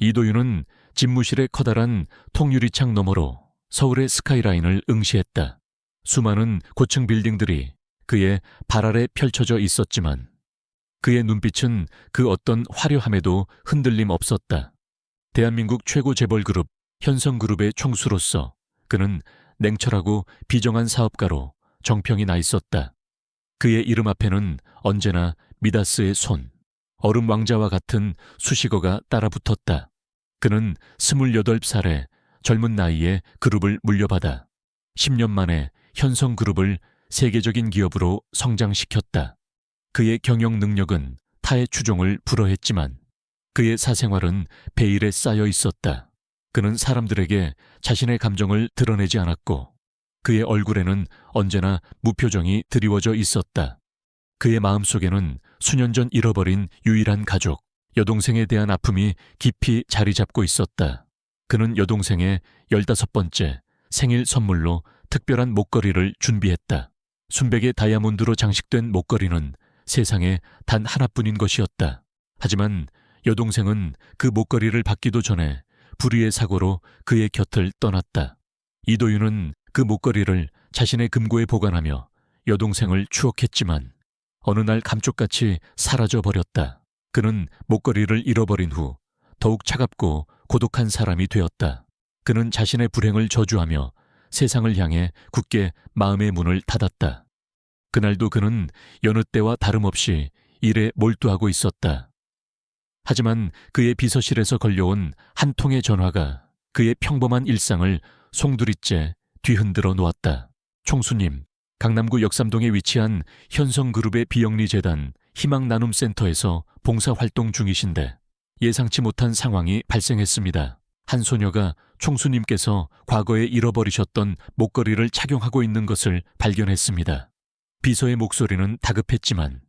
이도윤은 집무실의 커다란 통유리창 너머로 서울의 스카이라인을 응시했다. 수많은 고층 빌딩들이 그의 발 아래 펼쳐져 있었지만 그의 눈빛은 그 어떤 화려함에도 흔들림 없었다. 대한민국 최고 재벌그룹 현성그룹의 총수로서 그는 냉철하고 비정한 사업가로 정평이 나 있었다. 그의 이름 앞에는 언제나 미다스의 손, 얼음 왕자와 같은 수식어가 따라붙었다. 그는 28살의 젊은 나이에 그룹을 물려받아 10년 만에 현성그룹을 세계적인 기업으로 성장시켰다. 그의 경영 능력은 타의 추종을 불허했지만 그의 사생활은 베일에 쌓여 있었다. 그는 사람들에게 자신의 감정을 드러내지 않았고 그의 얼굴에는 언제나 무표정이 드리워져 있었다. 그의 마음속에는 수년 전 잃어버린 유일한 가족, 여동생에 대한 아픔이 깊이 자리 잡고 있었다. 그는 여동생의 15번째 생일 선물로 특별한 목걸이를 준비했다. 순백의 다이아몬드로 장식된 목걸이는 세상에 단 하나뿐인 것이었다. 하지만 여동생은 그 목걸이를 받기도 전에 불의의 사고로 그의 곁을 떠났다. 이도윤은 그 목걸이를 자신의 금고에 보관하며 여동생을 추억했지만 어느 날 감쪽같이 사라져버렸다. 그는 목걸이를 잃어버린 후 더욱 차갑고 고독한 사람이 되었다. 그는 자신의 불행을 저주하며 세상을 향해 굳게 마음의 문을 닫았다. 그날도 그는 여느 때와 다름없이 일에 몰두하고 있었다. 하지만 그의 비서실에서 걸려온 한 통의 전화가 그의 평범한 일상을 송두리째 뒤흔들어 놓았다. 총수님, 강남구 역삼동에 위치한 현성그룹의 비영리재단 희망나눔센터에서 봉사활동 중이신데 예상치 못한 상황이 발생했습니다. 한 소녀가 총수님께서 과거에 잃어버리셨던 목걸이를 착용하고 있는 것을 발견했습니다. 비서의 목소리는 다급했지만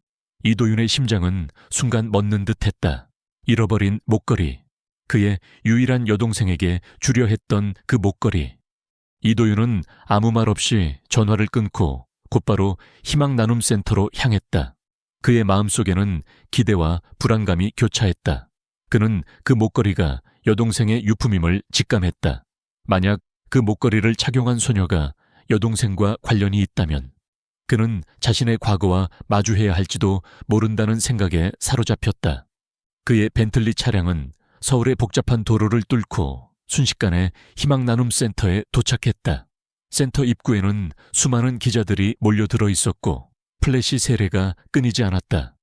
이도윤의 심장은 순간 멎는 듯했다. 잃어버린 목걸이, 그의 유일한 여동생에게 주려 했던 그 목걸이. 이도윤은 아무 말 없이 전화를 끊고 곧바로 희망나눔센터로 향했다. 그의 마음속에는 기대와 불안감이 교차했다. 그는 그 목걸이가 여동생의 유품임을 직감했다. 만약 그 목걸이를 착용한 소녀가 여동생과 관련이 있다면 그는 자신의 과거와 마주해야 할지도 모른다는 생각에 사로잡혔다. 그의 벤틀리 차량은 서울의 복잡한 도로를 뚫고 순식간에 희망나눔센터에 도착했다. 센터 입구에는 수많은 기자들이 몰려들어 있었고 플래시 세례가 끊이지 않았다.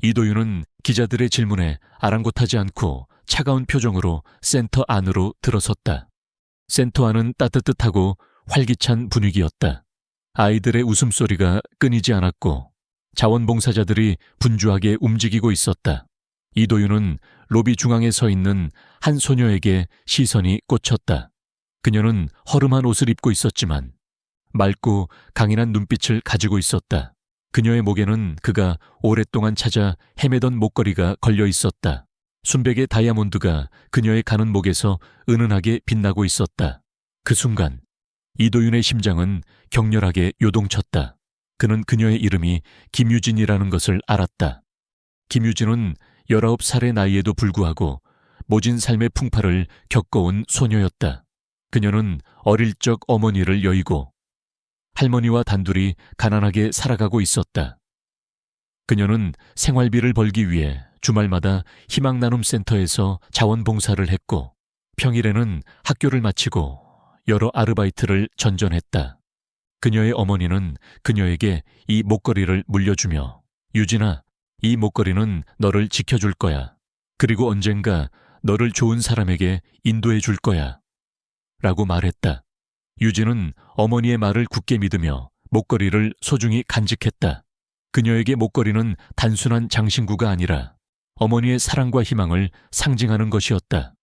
이도윤은 기자들의 질문에 아랑곳하지 않고 차가운 표정으로 센터 안으로 들어섰다. 센터 안은 따뜻하고 활기찬 분위기였다. 아이들의 웃음소리가 끊이지 않았고 자원봉사자들이 분주하게 움직이고 있었다. 이도윤은 로비 중앙에 서 있는 한 소녀에게 시선이 꽂혔다. 그녀는 허름한 옷을 입고 있었지만 맑고 강인한 눈빛을 가지고 있었다. 그녀의 목에는 그가 오랫동안 찾아 헤매던 목걸이가 걸려 있었다. 순백의 다이아몬드가 그녀의 가는 목에서 은은하게 빛나고 있었다. 그 순간 이도윤의 심장은 격렬하게 요동쳤다. 그는 그녀의 이름이 김유진이라는 것을 알았다. 김유진은 19살의 나이에도 불구하고 모진 삶의 풍파를 겪어온 소녀였다. 그녀는 어릴 적 어머니를 여의고 할머니와 단둘이 가난하게 살아가고 있었다. 그녀는 생활비를 벌기 위해 주말마다 희망나눔센터에서 자원봉사를 했고 평일에는 학교를 마치고 여러 아르바이트를 전전했다. 그녀의 어머니는 그녀에게 이 목걸이를 물려주며 유진아, 이 목걸이는 너를 지켜줄 거야. 그리고 언젠가 너를 좋은 사람에게 인도해 줄 거야. 라고 말했다. 유진은 어머니의 말을 굳게 믿으며 목걸이를 소중히 간직했다. 그녀에게 목걸이는 단순한 장신구가 아니라 어머니의 사랑과 희망을 상징하는 것이었다.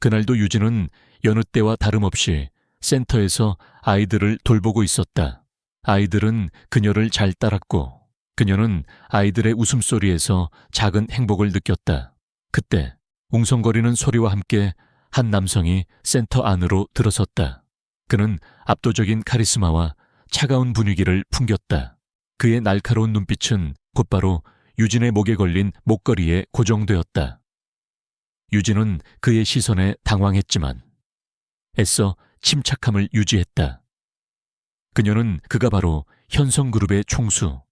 그날도 유진은 여느 때와 다름없이 센터에서 아이들을 돌보고 있었다. 아이들은 그녀를 잘 따랐고 그녀는 아이들의 웃음소리에서 작은 행복을 느꼈다. 그때 웅성거리는 소리와 함께 한 남성이 센터 안으로 들어섰다. 그는 압도적인 카리스마와 차가운 분위기를 풍겼다. 그의 날카로운 눈빛은 곧바로 유진의 목에 걸린 목걸이에 고정되었다. 유진은 그의 시선에 당황했지만 애써 침착함을 유지했다. 그녀는 그가 바로 현성그룹의 총수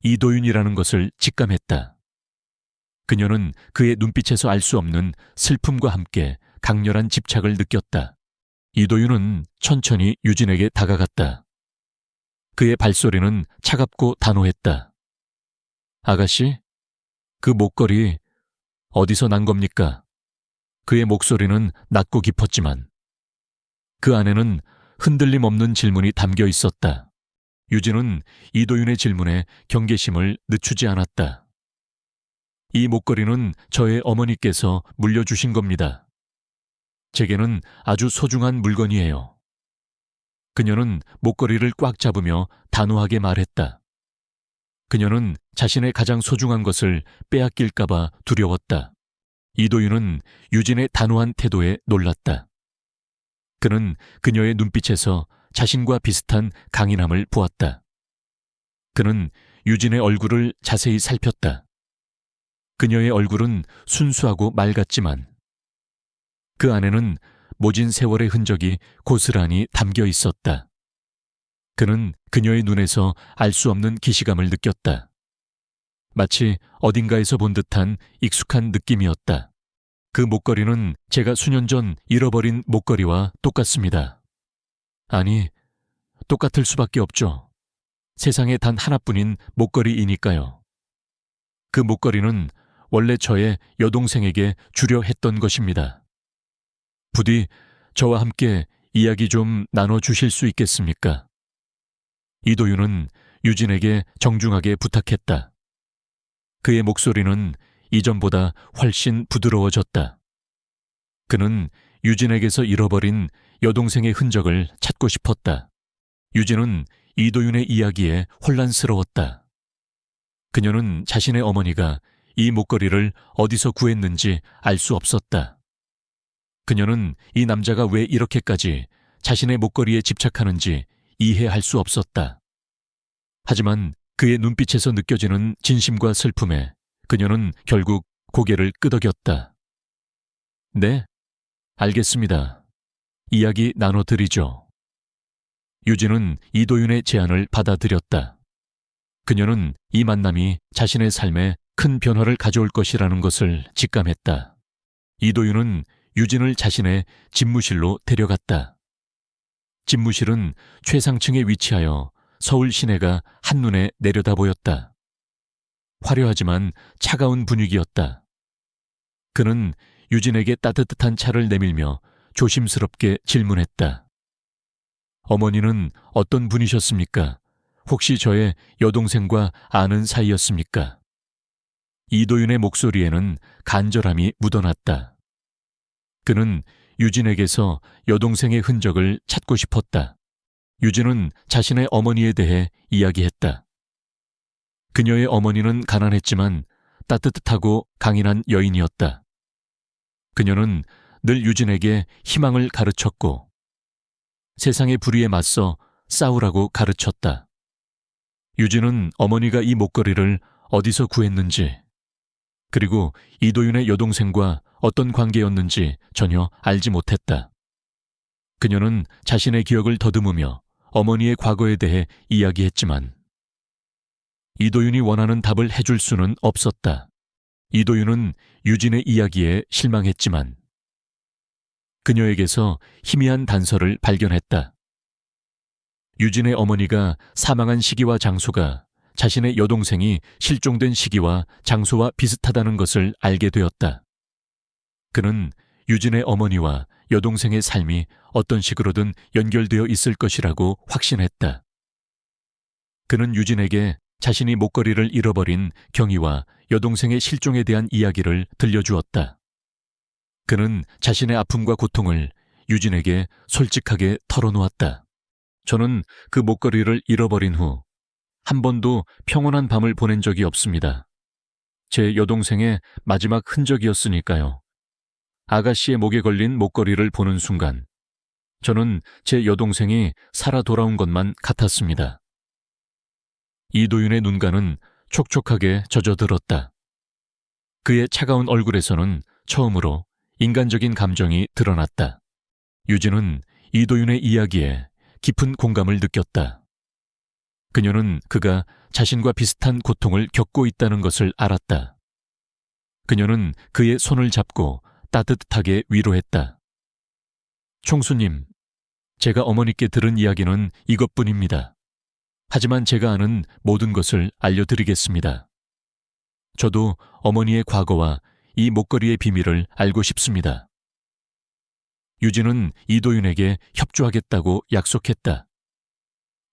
이도윤이라는 것을 직감했다. 그녀는 그의 눈빛에서 알 수 없는 슬픔과 함께 강렬한 집착을 느꼈다. 이도윤은 천천히 유진에게 다가갔다. 그의 발소리는 차갑고 단호했다. 아가씨, 그 목걸이 어디서 난 겁니까? 그의 목소리는 낮고 깊었지만 그 안에는 흔들림 없는 질문이 담겨 있었다. 유진은 이도윤의 질문에 경계심을 늦추지 않았다. 이 목걸이는 저의 어머니께서 물려주신 겁니다. 제게는 아주 소중한 물건이에요. 그녀는 목걸이를 꽉 잡으며 단호하게 말했다. 그녀는 자신의 가장 소중한 것을 빼앗길까봐 두려웠다. 이도윤은 유진의 단호한 태도에 놀랐다. 그는 그녀의 눈빛에서 자신과 비슷한 강인함을 보았다. 그는 유진의 얼굴을 자세히 살폈다. 그녀의 얼굴은 순수하고 맑았지만 그 안에는 모진 세월의 흔적이 고스란히 담겨 있었다. 그는 그녀의 눈에서 알 수 없는 기시감을 느꼈다. 마치 어딘가에서 본 듯한 익숙한 느낌이었다. 그 목걸이는 제가 수년 전 잃어버린 목걸이와 똑같습니다. 아니, 똑같을 수밖에 없죠. 세상에 단 하나뿐인 목걸이이니까요. 그 목걸이는 원래 저의 여동생에게 주려 했던 것입니다. 부디 저와 함께 이야기 좀 나눠주실 수 있겠습니까? 이도윤은 유진에게 정중하게 부탁했다. 그의 목소리는 이전보다 훨씬 부드러워졌다. 그는 유진에게서 잃어버린 여동생의 흔적을 찾고 싶었다. 유진은 이도윤의 이야기에 혼란스러웠다. 그녀는 자신의 어머니가 이 목걸이를 어디서 구했는지 알 수 없었다. 그녀는 이 남자가 왜 이렇게까지 자신의 목걸이에 집착하는지 이해할 수 없었다. 하지만 그의 눈빛에서 느껴지는 진심과 슬픔에 그녀는 결국 고개를 끄덕였다. 네, 알겠습니다. 이야기 나눠드리죠. 유진은 이도윤의 제안을 받아들였다. 그녀는 이 만남이 자신의 삶에 큰 변화를 가져올 것이라는 것을 직감했다. 이도윤은 유진을 자신의 집무실로 데려갔다. 집무실은 최상층에 위치하여 서울 시내가 한눈에 내려다 보였다. 화려하지만 차가운 분위기였다. 그는 유진에게 따뜻한 차를 내밀며 조심스럽게 질문했다. 어머니는 어떤 분이셨습니까? 혹시 저의 여동생과 아는 사이였습니까? 이도윤의 목소리에는 간절함이 묻어났다. 그는 유진에게서 여동생의 흔적을 찾고 싶었다. 유진은 자신의 어머니에 대해 이야기했다. 그녀의 어머니는 가난했지만 따뜻하고 강인한 여인이었다. 그녀는 늘 유진에게 희망을 가르쳤고 세상의 불의에 맞서 싸우라고 가르쳤다. 유진은 어머니가 이 목걸이를 어디서 구했는지 그리고 이도윤의 여동생과 어떤 관계였는지 전혀 알지 못했다. 그녀는 자신의 기억을 더듬으며 어머니의 과거에 대해 이야기했지만 이도윤이 원하는 답을 해줄 수는 없었다. 이도윤은 유진의 이야기에 실망했지만 그녀에게서 희미한 단서를 발견했다. 유진의 어머니가 사망한 시기와 장소가 자신의 여동생이 실종된 시기와 장소와 비슷하다는 것을 알게 되었다. 그는 유진의 어머니와 여동생의 삶이 어떤 식으로든 연결되어 있을 것이라고 확신했다. 그는 유진에게 자신이 목걸이를 잃어버린 경위와 여동생의 실종에 대한 이야기를 들려주었다. 그는 자신의 아픔과 고통을 유진에게 솔직하게 털어놓았다. 저는 그 목걸이를 잃어버린 후 한 번도 평온한 밤을 보낸 적이 없습니다. 제 여동생의 마지막 흔적이었으니까요. 아가씨의 목에 걸린 목걸이를 보는 순간 저는 제 여동생이 살아 돌아온 것만 같았습니다. 이도윤의 눈가는 촉촉하게 젖어들었다. 그의 차가운 얼굴에서는 처음으로 인간적인 감정이 드러났다. 유진은 이도윤의 이야기에 깊은 공감을 느꼈다. 그녀는 그가 자신과 비슷한 고통을 겪고 있다는 것을 알았다. 그녀는 그의 손을 잡고 따뜻하게 위로했다. 총수님, 제가 어머니께 들은 이야기는 이것뿐입니다. 하지만 제가 아는 모든 것을 알려드리겠습니다. 저도 어머니의 과거와 이 목걸이의 비밀을 알고 싶습니다. 유진은 이도윤에게 협조하겠다고 약속했다.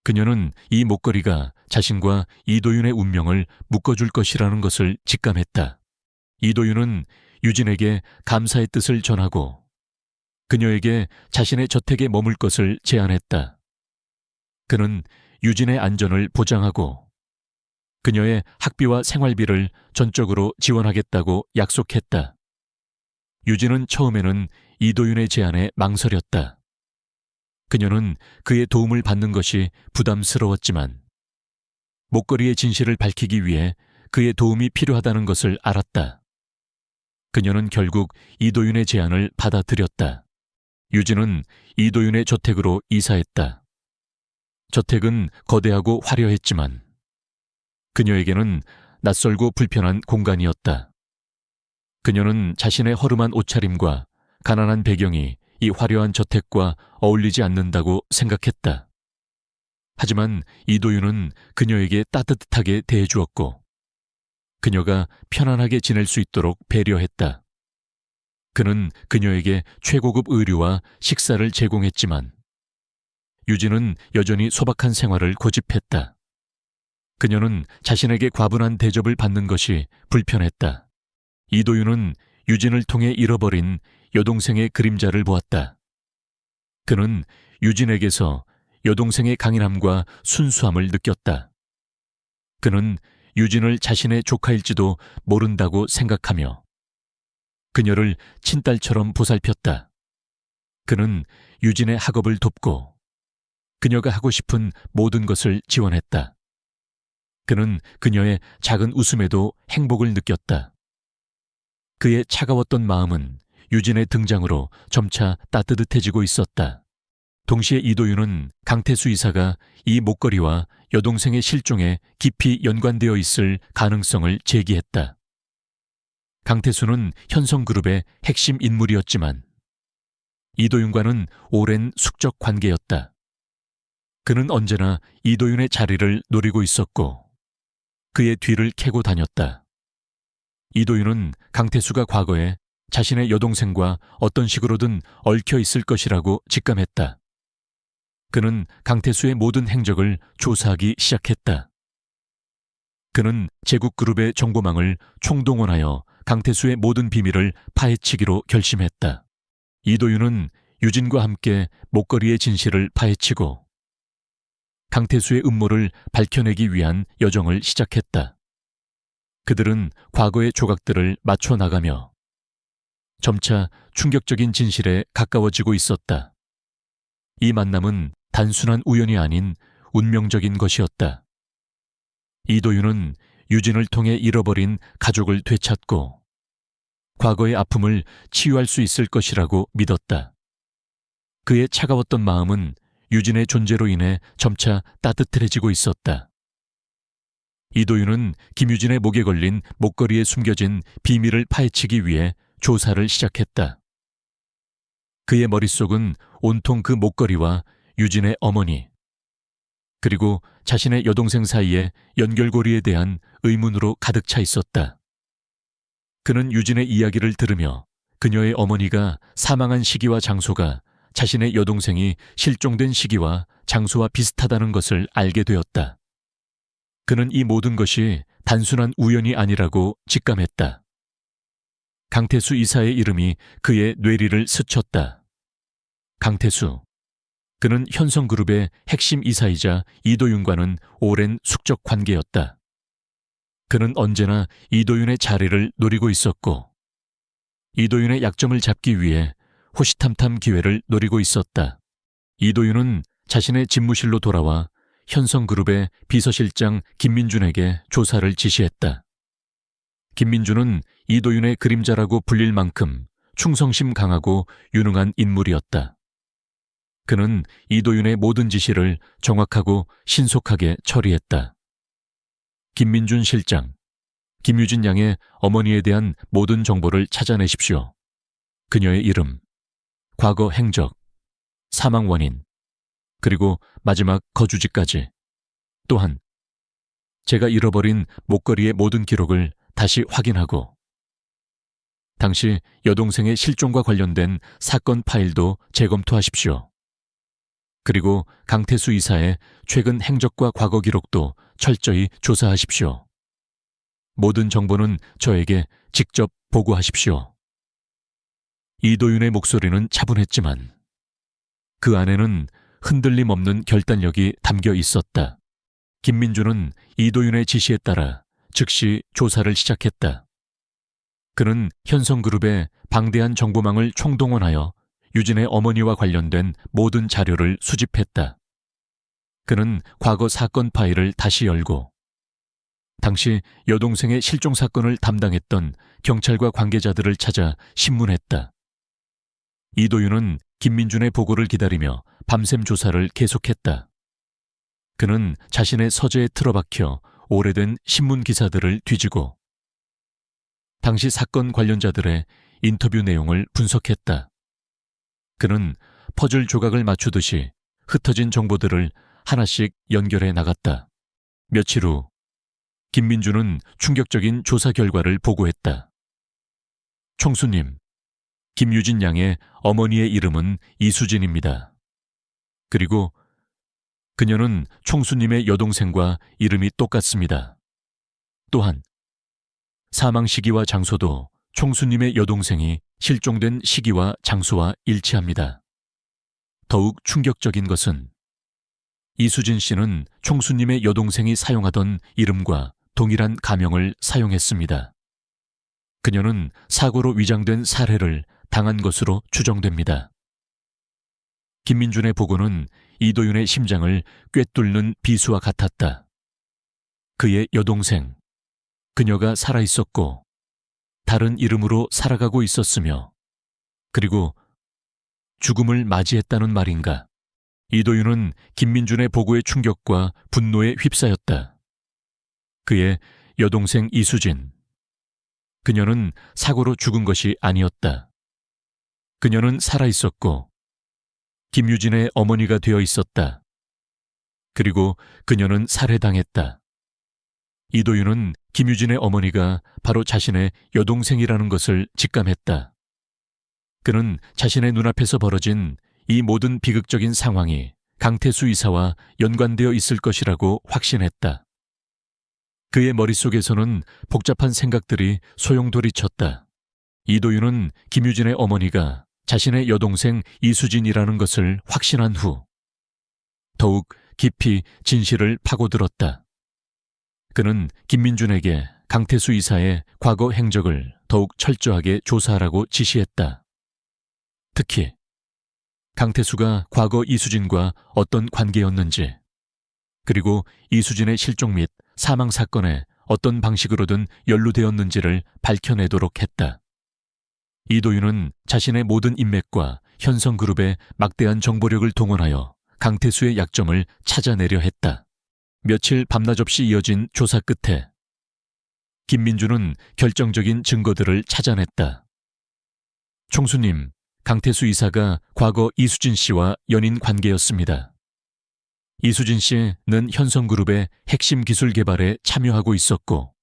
그녀는 이 목걸이가 자신과 이도윤의 운명을 묶어줄 것이라는 것을 직감했다. 이도윤은 유진에게 감사의 뜻을 전하고 그녀에게 자신의 저택에 머물 것을 제안했다. 그는 유진의 안전을 보장하고 그녀의 학비와 생활비를 전적으로 지원하겠다고 약속했다. 유진은 처음에는 이도윤의 제안에 망설였다. 그녀는 그의 도움을 받는 것이 부담스러웠지만 목걸이의 진실을 밝히기 위해 그의 도움이 필요하다는 것을 알았다. 그녀는 결국 이도윤의 제안을 받아들였다. 유진은 이도윤의 저택으로 이사했다. 저택은 거대하고 화려했지만 그녀에게는 낯설고 불편한 공간이었다. 그녀는 자신의 허름한 옷차림과 가난한 배경이 이 화려한 저택과 어울리지 않는다고 생각했다. 하지만 이도윤은 그녀에게 따뜻하게 대해주었고 그녀가 편안하게 지낼 수 있도록 배려했다. 그는 그녀에게 최고급 의류와 식사를 제공했지만 유진은 여전히 소박한 생활을 고집했다. 그녀는 자신에게 과분한 대접을 받는 것이 불편했다. 이도윤은 유진을 통해 잃어버린 여동생의 그림자를 보았다. 그는 유진에게서 여동생의 강인함과 순수함을 느꼈다. 그는 유진을 자신의 조카일지도 모른다고 생각하며 그녀를 친딸처럼 보살폈다. 그는 유진의 학업을 돕고 그녀가 하고 싶은 모든 것을 지원했다. 그는 그녀의 작은 웃음에도 행복을 느꼈다. 그의 차가웠던 마음은 유진의 등장으로 점차 따뜻해지고 있었다. 동시에 이도윤은 강태수 이사가 이 목걸이와 여동생의 실종에 깊이 연관되어 있을 가능성을 제기했다. 강태수는 현성그룹의 핵심 인물이었지만 이도윤과는 오랜 숙적 관계였다. 그는 언제나 이도윤의 자리를 노리고 있었고 그의 뒤를 캐고 다녔다. 이도윤은 강태수가 과거에 자신의 여동생과 어떤 식으로든 얽혀 있을 것이라고 직감했다. 그는 강태수의 모든 행적을 조사하기 시작했다. 그는 제국그룹의 정보망을 총동원하여 강태수의 모든 비밀을 파헤치기로 결심했다. 이도윤은 유진과 함께 목걸이의 진실을 파헤치고 강태수의 음모를 밝혀내기 위한 여정을 시작했다. 그들은 과거의 조각들을 맞춰 나가며 점차 충격적인 진실에 가까워지고 있었다. 이 만남은 단순한 우연이 아닌 운명적인 것이었다. 이도윤은 유진을 통해 잃어버린 가족을 되찾고 과거의 아픔을 치유할 수 있을 것이라고 믿었다. 그의 차가웠던 마음은 유진의 존재로 인해 점차 따뜻해지고 있었다. 이도윤은 김유진의 목에 걸린 목걸이에 숨겨진 비밀을 파헤치기 위해 조사를 시작했다. 그의 머릿속은 온통 그 목걸이와 유진의 어머니, 그리고 자신의 여동생 사이의 연결고리에 대한 의문으로 가득 차 있었다. 그는 유진의 이야기를 들으며 그녀의 어머니가 사망한 시기와 장소가 자신의 여동생이 실종된 시기와 장소와 비슷하다는 것을 알게 되었다. 그는 이 모든 것이 단순한 우연이 아니라고 직감했다. 강태수 이사의 이름이 그의 뇌리를 스쳤다. 강태수. 그는 현성그룹의 핵심 이사이자 이도윤과는 오랜 숙적 관계였다. 그는 언제나 이도윤의 자리를 노리고 있었고 이도윤의 약점을 잡기 위해 호시탐탐 기회를 노리고 있었다. 이도윤은 자신의 집무실로 돌아와 현성그룹의 비서실장 김민준에게 조사를 지시했다. 김민준은 이도윤의 그림자라고 불릴 만큼 충성심 강하고 유능한 인물이었다. 그는 이도윤의 모든 지시를 정확하고 신속하게 처리했다. 김민준 실장, 김유진 양의 어머니에 대한 모든 정보를 찾아내십시오. 그녀의 이름, 과거 행적, 사망 원인, 그리고 마지막 거주지까지. 또한 제가 잃어버린 목걸이의 모든 기록을 다시 확인하고 당시 여동생의 실종과 관련된 사건 파일도 재검토하십시오. 그리고 강태수 이사의 최근 행적과 과거 기록도 철저히 조사하십시오. 모든 정보는 저에게 직접 보고하십시오. 이도윤의 목소리는 차분했지만 그 안에는 흔들림 없는 결단력이 담겨 있었다. 김민주는 이도윤의 지시에 따라 즉시 조사를 시작했다. 그는 현성그룹의 방대한 정보망을 총동원하여 유진의 어머니와 관련된 모든 자료를 수집했다. 그는 과거 사건 파일을 다시 열고 당시 여동생의 실종 사건을 담당했던 경찰과 관계자들을 찾아 신문했다. 이도윤은 김민준의 보고를 기다리며 밤샘 조사를 계속했다. 그는 자신의 서재에 틀어박혀 오래된 신문 기사들을 뒤지고 당시 사건 관련자들의 인터뷰 내용을 분석했다. 그는 퍼즐 조각을 맞추듯이 흩어진 정보들을 하나씩 연결해 나갔다. 며칠 후 김민주는 충격적인 조사 결과를 보고했다. 총수님, 김유진 양의 어머니의 이름은 이수진입니다. 그리고 그녀는 총수님의 여동생과 이름이 똑같습니다. 또한 사망 시기와 장소도 총수님의 여동생이 실종된 시기와 장소와 일치합니다. 더욱 충격적인 것은 이수진 씨는 총수님의 여동생이 사용하던 이름과 동일한 가명을 사용했습니다. 그녀는 사고로 위장된 살해를 당한 것으로 추정됩니다. 김민준의 보고는 이도윤의 심장을 꿰뚫는 비수와 같았다. 그의 여동생, 그녀가 살아있었고 다른 이름으로 살아가고 있었으며 그리고 죽음을 맞이했다는 말인가. 이도윤은 김민준의 보고의 충격과 분노에 휩싸였다. 그의 여동생 이수진, 그녀는 사고로 죽은 것이 아니었다. 그녀는 살아있었고 김유진의 어머니가 되어 있었다. 그리고 그녀는 살해당했다. 이도윤은 김유진의 어머니가 바로 자신의 여동생이라는 것을 직감했다. 그는 자신의 눈앞에서 벌어진 이 모든 비극적인 상황이 강태수 이사와 연관되어 있을 것이라고 확신했다. 그의 머릿속에서는 복잡한 생각들이 소용돌이쳤다. 이도윤은 김유진의 어머니가 자신의 여동생 이수진이라는 것을 확신한 후 더욱 깊이 진실을 파고들었다. 그는 김민준에게 강태수 이사의 과거 행적을 더욱 철저하게 조사하라고 지시했다. 특히 강태수가 과거 이수진과 어떤 관계였는지, 그리고 이수진의 실종 및 사망 사건에 어떤 방식으로든 연루되었는지를 밝혀내도록 했다. 이도윤은 자신의 모든 인맥과 현성그룹의 막대한 정보력을 동원하여 강태수의 약점을 찾아내려 했다. 며칠 밤낮 없이 이어진 조사 끝에 김민주는 결정적인 증거들을 찾아냈다. 총수님, 강태수 이사가 과거 이수진 씨와 연인 관계였습니다. 이수진 씨는 현성그룹의 핵심 기술 개발에 참여하고 있었고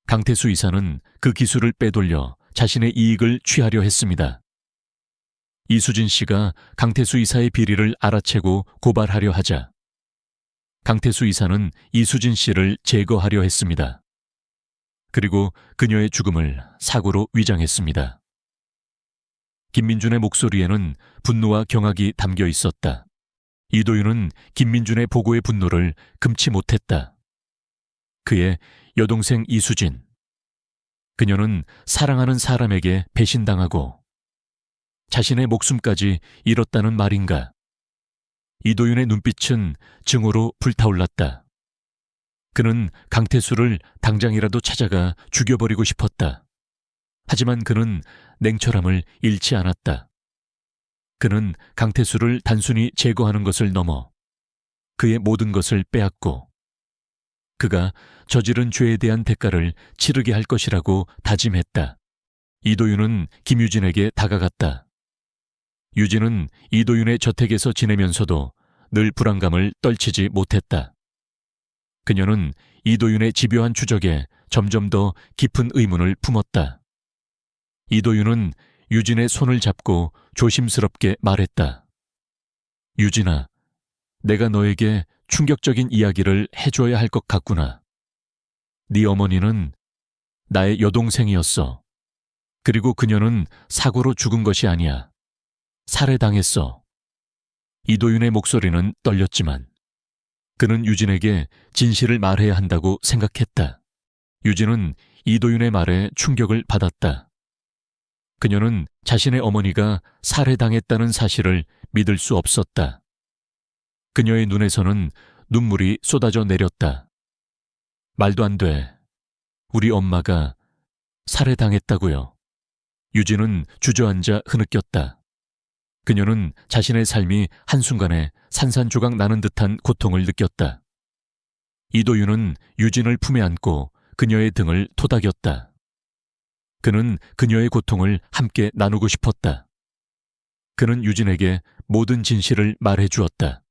강태수 이사는 그 기술을 빼돌려 자신의 이익을 취하려 했습니다. 이수진 씨가 강태수 이사의 비리를 알아채고 고발하려 하자 강태수 이사는 이수진 씨를 제거하려 했습니다. 그리고 그녀의 죽음을 사고로 위장했습니다. 김민준의 목소리에는 분노와 경악이 담겨 있었다. 이도윤은 김민준의 보고의 분노를 금치 못했다. 그의 여동생 이수진, 그녀는 사랑하는 사람에게 배신당하고 자신의 목숨까지 잃었다는 말인가. 이도윤의 눈빛은 증오로 불타올랐다. 그는 강태수를 당장이라도 찾아가 죽여버리고 싶었다. 하지만 그는 냉철함을 잃지 않았다. 그는 강태수를 단순히 제거하는 것을 넘어 그의 모든 것을 빼앗고 그가 저지른 죄에 대한 대가를 치르게 할 것이라고 다짐했다. 이도윤은 김유진에게 다가갔다. 유진은 이도윤의 저택에서 지내면서도 늘 불안감을 떨치지 못했다. 그녀는 이도윤의 집요한 추적에 점점 더 깊은 의문을 품었다. 이도윤은 유진의 손을 잡고 조심스럽게 말했다. 유진아, 내가 너에게 충격적인 이야기를 해줘야 할 것 같구나. 네 어머니는 나의 여동생이었어. 그리고 그녀는 사고로 죽은 것이 아니야. 살해당했어. 이도윤의 목소리는 떨렸지만 그는 유진에게 진실을 말해야 한다고 생각했다. 유진은 이도윤의 말에 충격을 받았다. 그녀는 자신의 어머니가 살해당했다는 사실을 믿을 수 없었다. 그녀의 눈에서는 눈물이 쏟아져 내렸다. 말도 안 돼. 우리 엄마가 살해당했다고요. 유진은 주저앉아 흐느꼈다. 그녀는 자신의 삶이 한순간에 산산조각 나는 듯한 고통을 느꼈다. 이도윤은 유진을 품에 안고 그녀의 등을 토닥였다. 그는 그녀의 고통을 함께 나누고 싶었다. 그는 유진에게 모든 진실을 말해 주었다.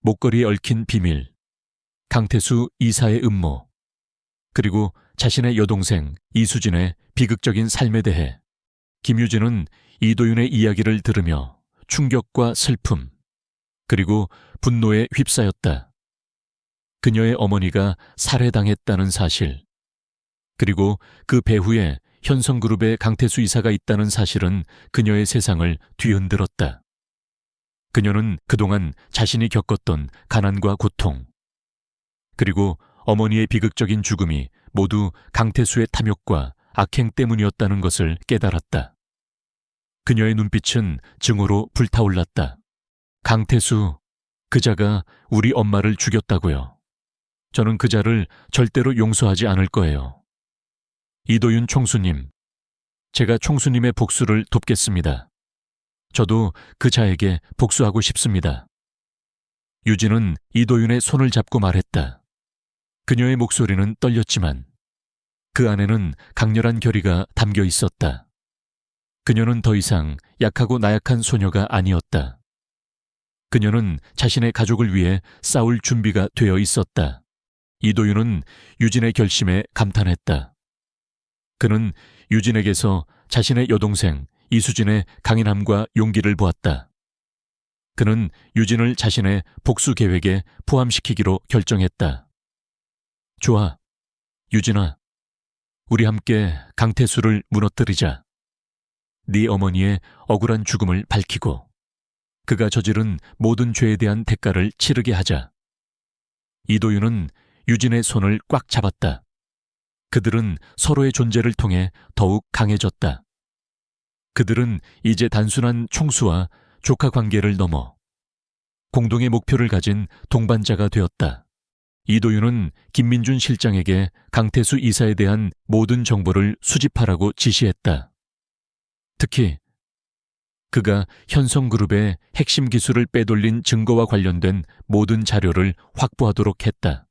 목걸이에 얽힌 비밀, 강태수 이사의 음모, 그리고 자신의 여동생 이수진의 비극적인 삶에 대해 김유진은 이도윤의 이야기를 들으며 충격과 슬픔, 그리고 분노에 휩싸였다. 그녀의 어머니가 살해당했다는 사실, 그리고 그 배후에 현성그룹의 강태수 이사가 있다는 사실은 그녀의 세상을 뒤흔들었다. 그녀는 그동안 자신이 겪었던 가난과 고통, 그리고 어머니의 비극적인 죽음이 모두 강태수의 탐욕과 악행 때문이었다는 것을 깨달았다. 그녀의 눈빛은 증오로 불타올랐다. 강태수, 그자가 우리 엄마를 죽였다고요. 저는 그자를 절대로 용서하지 않을 거예요. 이도윤 총수님, 제가 총수님의 복수를 돕겠습니다. 저도 그자에게 복수하고 싶습니다. 유진은 이도윤의 손을 잡고 말했다. 그녀의 목소리는 떨렸지만 그 안에는 강렬한 결의가 담겨 있었다. 그녀는 더 이상 약하고 나약한 소녀가 아니었다. 그녀는 자신의 가족을 위해 싸울 준비가 되어 있었다. 이도윤은 유진의 결심에 감탄했다. 그는 유진에게서 자신의 여동생 이수진의 강인함과 용기를 보았다. 그는 유진을 자신의 복수 계획에 포함시키기로 결정했다. 좋아, 유진아. 우리 함께 강태수를 무너뜨리자. 네 어머니의 억울한 죽음을 밝히고 그가 저지른 모든 죄에 대한 대가를 치르게 하자. 이도윤은 유진의 손을 꽉 잡았다. 그들은 서로의 존재를 통해 더욱 강해졌다. 그들은 이제 단순한 총수와 조카 관계를 넘어 공동의 목표를 가진 동반자가 되었다. 이도윤은 김민준 실장에게 강태수 이사에 대한 모든 정보를 수집하라고 지시했다. 특히 그가 현성그룹의 핵심 기술을 빼돌린 증거와 관련된 모든 자료를 확보하도록 했다.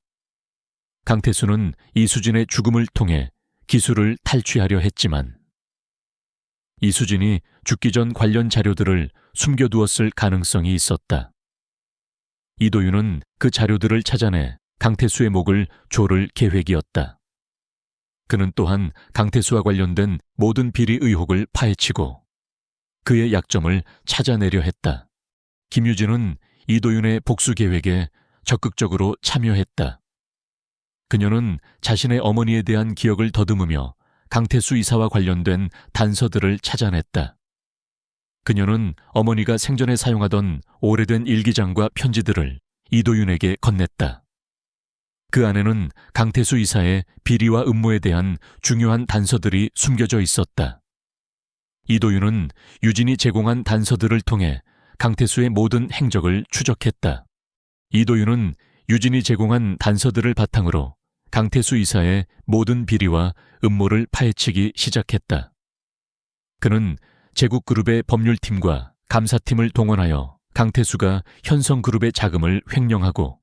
강태수는 이수진의 죽음을 통해 기술을 탈취하려 했지만 이수진이 죽기 전 관련 자료들을 숨겨두었을 가능성이 있었다. 이도윤은 그 자료들을 찾아내 강태수의 목을 조를 계획이었다. 그는 또한 강태수와 관련된 모든 비리 의혹을 파헤치고 그의 약점을 찾아내려 했다. 김유진은 이도윤의 복수 계획에 적극적으로 참여했다. 그녀는 자신의 어머니에 대한 기억을 더듬으며 강태수 이사와 관련된 단서들을 찾아냈다. 그녀는 어머니가 생전에 사용하던 오래된 일기장과 편지들을 이도윤에게 건넸다. 그 안에는 강태수 이사의 비리와 음모에 대한 중요한 단서들이 숨겨져 있었다. 이도윤은 유진이 제공한 단서들을 통해 강태수의 모든 행적을 추적했다. 이도윤은 유진이 제공한 단서들을 바탕으로 강태수 이사의 모든 비리와 음모를 파헤치기 시작했다. 그는 제국그룹의 법률팀과 감사팀을 동원하여 강태수가 현성그룹의 자금을 횡령하고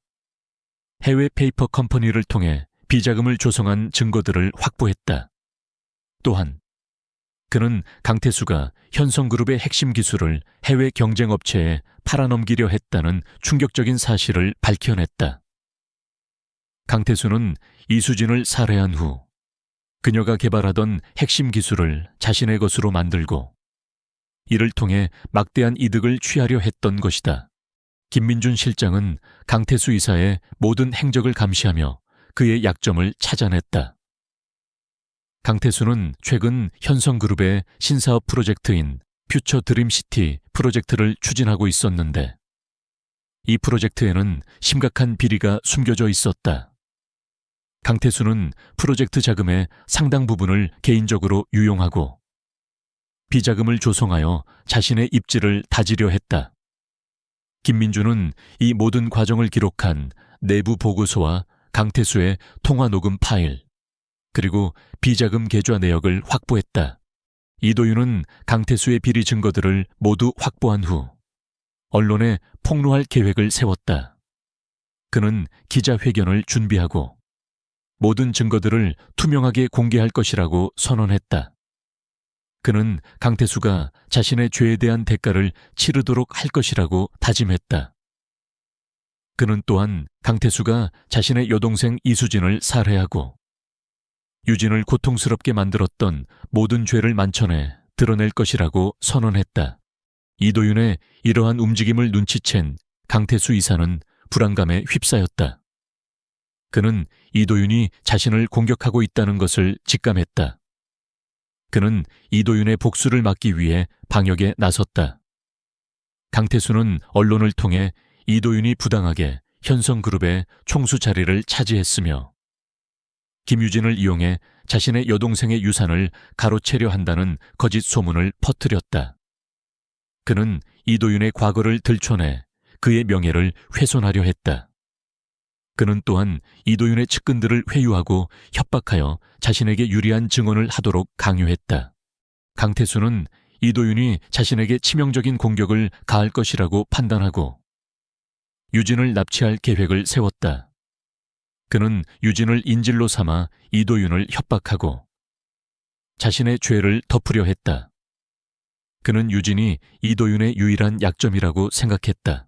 해외 페이퍼 컴퍼니를 통해 비자금을 조성한 증거들을 확보했다. 또한 그는 강태수가 현성그룹의 핵심 기술을 해외 경쟁업체에 팔아넘기려 했다는 충격적인 사실을 밝혀냈다. 강태수는 이수진을 살해한 후 그녀가 개발하던 핵심 기술을 자신의 것으로 만들고 이를 통해 막대한 이득을 취하려 했던 것이다. 김민준 실장은 강태수 이사의 모든 행적을 감시하며 그의 약점을 찾아냈다. 강태수는 최근 현성그룹의 신사업 프로젝트인 퓨처 드림시티 프로젝트를 추진하고 있었는데 이 프로젝트에는 심각한 비리가 숨겨져 있었다. 강태수는 프로젝트 자금의 상당 부분을 개인적으로 유용하고 비자금을 조성하여 자신의 입지를 다지려 했다. 김민준은 이 모든 과정을 기록한 내부 보고서와 강태수의 통화 녹음 파일, 그리고 비자금 계좌 내역을 확보했다. 이도윤은 강태수의 비리 증거들을 모두 확보한 후 언론에 폭로할 계획을 세웠다. 그는 기자회견을 준비하고 모든 증거들을 투명하게 공개할 것이라고 선언했다. 그는 강태수가 자신의 죄에 대한 대가를 치르도록 할 것이라고 다짐했다. 그는 또한 강태수가 자신의 여동생 이수진을 살해하고 유진을 고통스럽게 만들었던 모든 죄를 만천해 드러낼 것이라고 선언했다. 이도윤의 이러한 움직임을 눈치챈 강태수 이사는 불안감에 휩싸였다. 그는 이도윤이 자신을 공격하고 있다는 것을 직감했다. 그는 이도윤의 복수를 막기 위해 방역에 나섰다. 강태수는 언론을 통해 이도윤이 부당하게 현성그룹의 총수 자리를 차지했으며 김유진을 이용해 자신의 여동생의 유산을 가로채려 한다는 거짓 소문을 퍼뜨렸다. 그는 이도윤의 과거를 들춰내 그의 명예를 훼손하려 했다. 그는 또한 이도윤의 측근들을 회유하고 협박하여 자신에게 유리한 증언을 하도록 강요했다. 강태수는 이도윤이 자신에게 치명적인 공격을 가할 것이라고 판단하고 유진을 납치할 계획을 세웠다. 그는 유진을 인질로 삼아 이도윤을 협박하고 자신의 죄를 덮으려 했다. 그는 유진이 이도윤의 유일한 약점이라고 생각했다.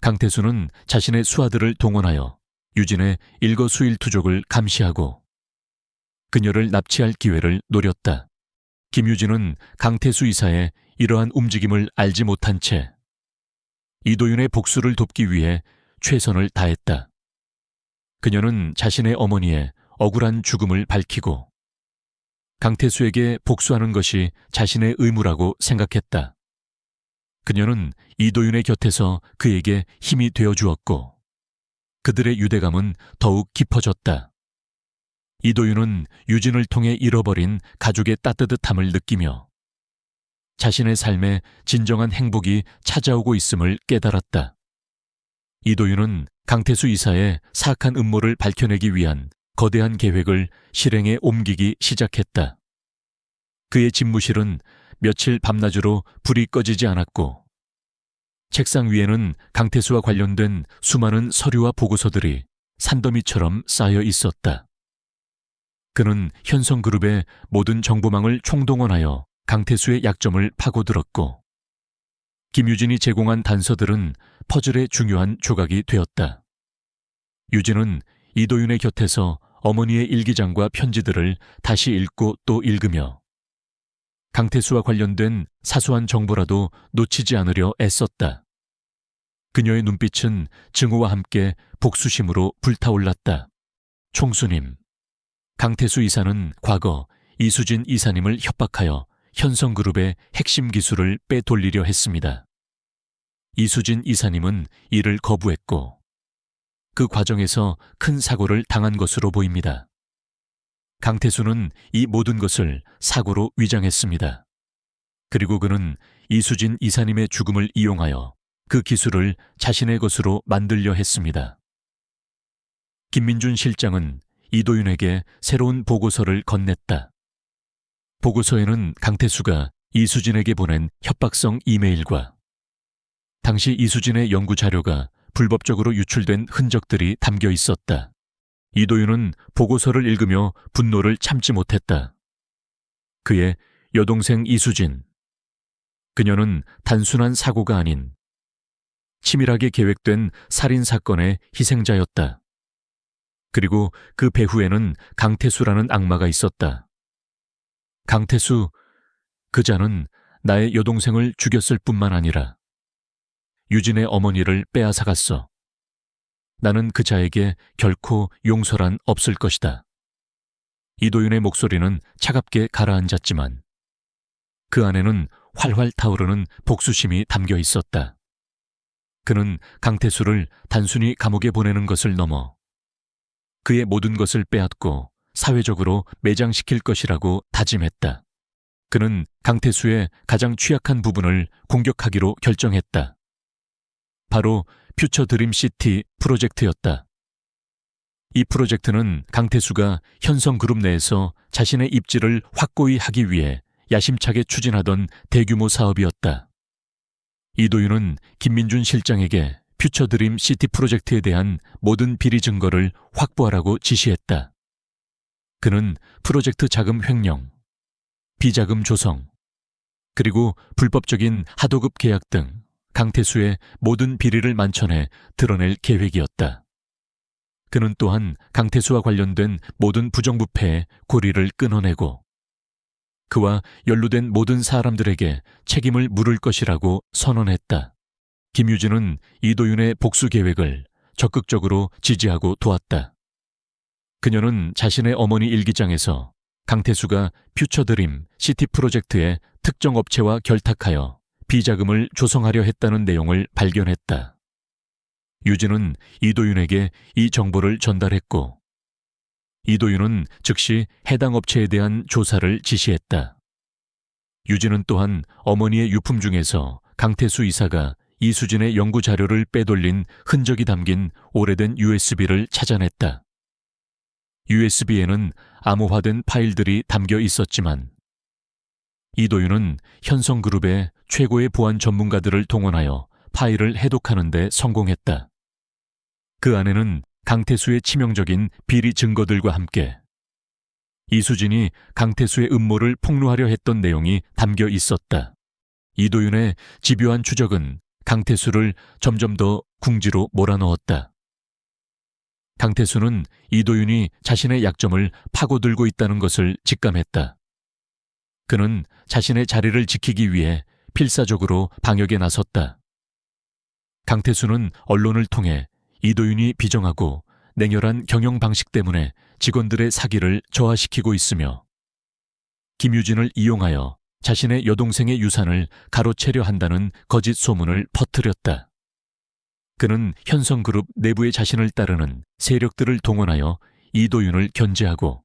강태수는 자신의 수하들을 동원하여 유진의 일거수일투족을 감시하고 그녀를 납치할 기회를 노렸다. 김유진은 강태수 이사의 이러한 움직임을 알지 못한 채 이도윤의 복수를 돕기 위해 최선을 다했다. 그녀는 자신의 어머니의 억울한 죽음을 밝히고 강태수에게 복수하는 것이 자신의 의무라고 생각했다. 그녀는 이도윤의 곁에서 그에게 힘이 되어주었고 그들의 유대감은 더욱 깊어졌다. 이도윤은 유진을 통해 잃어버린 가족의 따뜻함을 느끼며 자신의 삶에 진정한 행복이 찾아오고 있음을 깨달았다. 이도윤은 강태수 이사의 사악한 음모를 밝혀내기 위한 거대한 계획을 실행에 옮기기 시작했다. 그의 집무실은 며칠 밤낮으로 불이 꺼지지 않았고 책상 위에는 강태수와 관련된 수많은 서류와 보고서들이 산더미처럼 쌓여 있었다. 그는 현성그룹의 모든 정보망을 총동원하여 강태수의 약점을 파고들었고 김유진이 제공한 단서들은 퍼즐의 중요한 조각이 되었다. 유진은 이도윤의 곁에서 어머니의 일기장과 편지들을 다시 읽고 또 읽으며 강태수와 관련된 사소한 정보라도 놓치지 않으려 애썼다. 그녀의 눈빛은 증오와 함께 복수심으로 불타올랐다. 총수님, 강태수 이사는 과거 이수진 이사님을 협박하여 현성그룹의 핵심 기술을 빼돌리려 했습니다. 이수진 이사님은 이를 거부했고 그 과정에서 큰 사고를 당한 것으로 보입니다. 강태수는 이 모든 것을 사고로 위장했습니다. 그리고 그는 이수진 이사님의 죽음을 이용하여 그 기술을 자신의 것으로 만들려 했습니다. 김민준 실장은 이도윤에게 새로운 보고서를 건넸다. 보고서에는 강태수가 이수진에게 보낸 협박성 이메일과 당시 이수진의 연구 자료가 불법적으로 유출된 흔적들이 담겨 있었다. 이도윤은 보고서를 읽으며 분노를 참지 못했다. 그의 여동생 이수진. 그녀는 단순한 사고가 아닌 치밀하게 계획된 살인사건의 희생자였다. 그리고 그 배후에는 강태수라는 악마가 있었다. 강태수, 그 자는 나의 여동생을 죽였을 뿐만 아니라 유진의 어머니를 빼앗아갔어. 나는 그 자에게 결코 용서란 없을 것이다. 이도윤의 목소리는 차갑게 가라앉았지만 그 안에는 활활 타오르는 복수심이 담겨 있었다. 그는 강태수를 단순히 감옥에 보내는 것을 넘어 그의 모든 것을 빼앗고 사회적으로 매장시킬 것이라고 다짐했다. 그는 강태수의 가장 취약한 부분을 공격하기로 결정했다. 바로 퓨처 드림 시티 프로젝트였다. 이 프로젝트는 강태수가 현성그룹 내에서 자신의 입지를 확고히 하기 위해 야심차게 추진하던 대규모 사업이었다. 이도윤은 김민준 실장에게 퓨처 드림 시티 프로젝트에 대한 모든 비리 증거를 확보하라고 지시했다. 그는 프로젝트 자금 횡령, 비자금 조성, 그리고 불법적인 하도급 계약 등 강태수의 모든 비리를 만천해 드러낼 계획이었다. 그는 또한 강태수와 관련된 모든 부정부패의 고리를 끊어내고 그와 연루된 모든 사람들에게 책임을 물을 것이라고 선언했다. 김유진은 이도윤의 복수 계획을 적극적으로 지지하고 도왔다. 그녀는 자신의 어머니 일기장에서 강태수가 퓨처드림 시티 프로젝트의 특정 업체와 결탁하여 비자금을 조성하려 했다는 내용을 발견했다. 유진은 이도윤에게 이 정보를 전달했고 이도윤은 즉시 해당 업체에 대한 조사를 지시했다. 유진은 또한 어머니의 유품 중에서 강태수 이사가 이수진의 연구 자료를 빼돌린 흔적이 담긴 오래된 USB를 찾아냈다. USB에는 암호화된 파일들이 담겨 있었지만 이도윤은 현성그룹의 최고의 보안 전문가들을 동원하여 파일을 해독하는 데 성공했다. 그 안에는 강태수의 치명적인 비리 증거들과 함께 이수진이 강태수의 음모를 폭로하려 했던 내용이 담겨 있었다. 이도윤의 집요한 추적은 강태수를 점점 더 궁지로 몰아넣었다. 강태수는 이도윤이 자신의 약점을 파고들고 있다는 것을 직감했다. 그는 자신의 자리를 지키기 위해 필사적으로 방역에 나섰다. 강태수는 언론을 통해 이도윤이 비정하고 냉혈한 경영 방식 때문에 직원들의 사기를 저하시키고 있으며 김유진을 이용하여 자신의 여동생의 유산을 가로채려 한다는 거짓 소문을 퍼뜨렸다. 그는 현성그룹 내부의 자신을 따르는 세력들을 동원하여 이도윤을 견제하고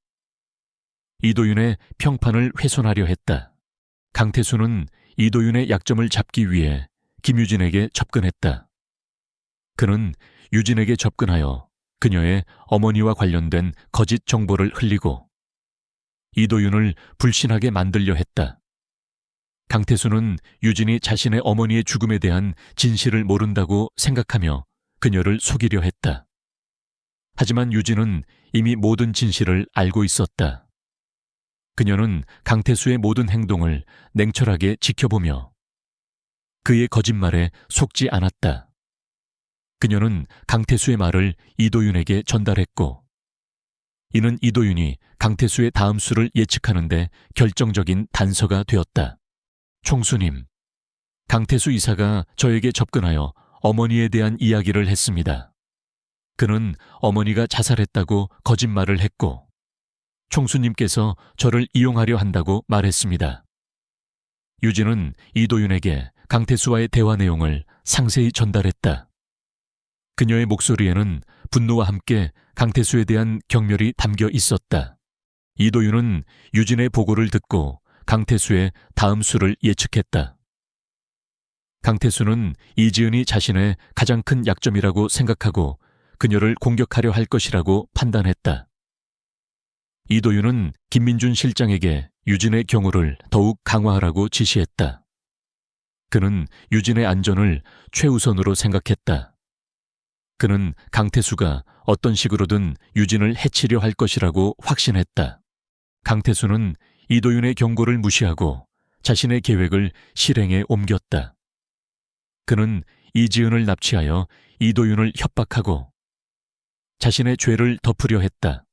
이도윤의 평판을 훼손하려 했다. 강태수는 이도윤의 약점을 잡기 위해 김유진에게 접근했다. 그는 유진에게 접근하여 그녀의 어머니와 관련된 거짓 정보를 흘리고 이도윤을 불신하게 만들려 했다. 강태수는 유진이 자신의 어머니의 죽음에 대한 진실을 모른다고 생각하며 그녀를 속이려 했다. 하지만 유진은 이미 모든 진실을 알고 있었다. 그녀는 강태수의 모든 행동을 냉철하게 지켜보며 그의 거짓말에 속지 않았다. 그녀는 강태수의 말을 이도윤에게 전달했고 이는 이도윤이 강태수의 다음 수를 예측하는데 결정적인 단서가 되었다. 총수님, 강태수 이사가 저에게 접근하여 어머니에 대한 이야기를 했습니다. 그는 어머니가 자살했다고 거짓말을 했고 총수님께서 저를 이용하려 한다고 말했습니다. 유진은 이도윤에게 강태수와의 대화 내용을 상세히 전달했다. 그녀의 목소리에는 분노와 함께 강태수에 대한 경멸이 담겨 있었다. 이도윤은 유진의 보고를 듣고 강태수의 다음 수를 예측했다. 강태수는 이지은이 자신의 가장 큰 약점이라고 생각하고 그녀를 공격하려 할 것이라고 판단했다. 이도윤은 김민준 실장에게 유진의 경호를 더욱 강화하라고 지시했다. 그는 유진의 안전을 최우선으로 생각했다. 그는 강태수가 어떤 식으로든 유진을 해치려 할 것이라고 확신했다. 강태수는 이도윤의 경고를 무시하고 자신의 계획을 실행에 옮겼다. 그는 이지은을 납치하여 이도윤을 협박하고 자신의 죄를 덮으려 했다.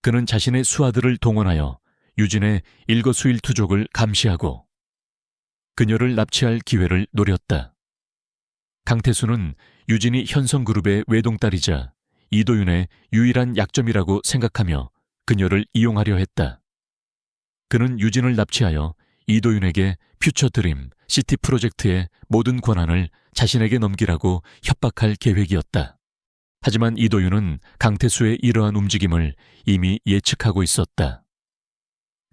그는 자신의 수하들을 동원하여 유진의 일거수일투족을 감시하고 그녀를 납치할 기회를 노렸다. 강태수는 유진이 현성그룹의 외동딸이자 이도윤의 유일한 약점이라고 생각하며 그녀를 이용하려 했다. 그는 유진을 납치하여 이도윤에게 퓨처드림 시티 프로젝트의 모든 권한을 자신에게 넘기라고 협박할 계획이었다. 하지만 이도윤은 강태수의 이러한 움직임을 이미 예측하고 있었다.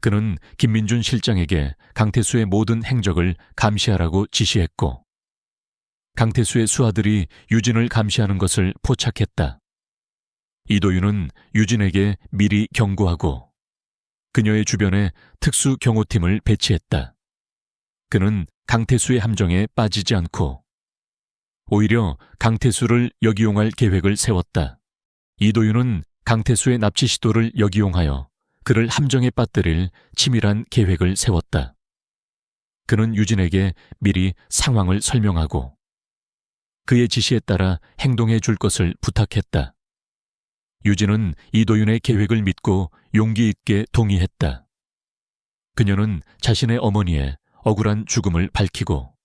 그는 김민준 실장에게 강태수의 모든 행적을 감시하라고 지시했고 강태수의 수하들이 유진을 감시하는 것을 포착했다. 이도윤은 유진에게 미리 경고하고 그녀의 주변에 특수 경호팀을 배치했다. 그는 강태수의 함정에 빠지지 않고 오히려 강태수를 역이용할 계획을 세웠다. 이도윤은 강태수의 납치 시도를 역이용하여 그를 함정에 빠뜨릴 치밀한 계획을 세웠다. 그는 유진에게 미리 상황을 설명하고 그의 지시에 따라 행동해 줄 것을 부탁했다. 유진은 이도윤의 계획을 믿고 용기 있게 동의했다. 그녀는 자신의 어머니의 억울한 죽음을 밝히고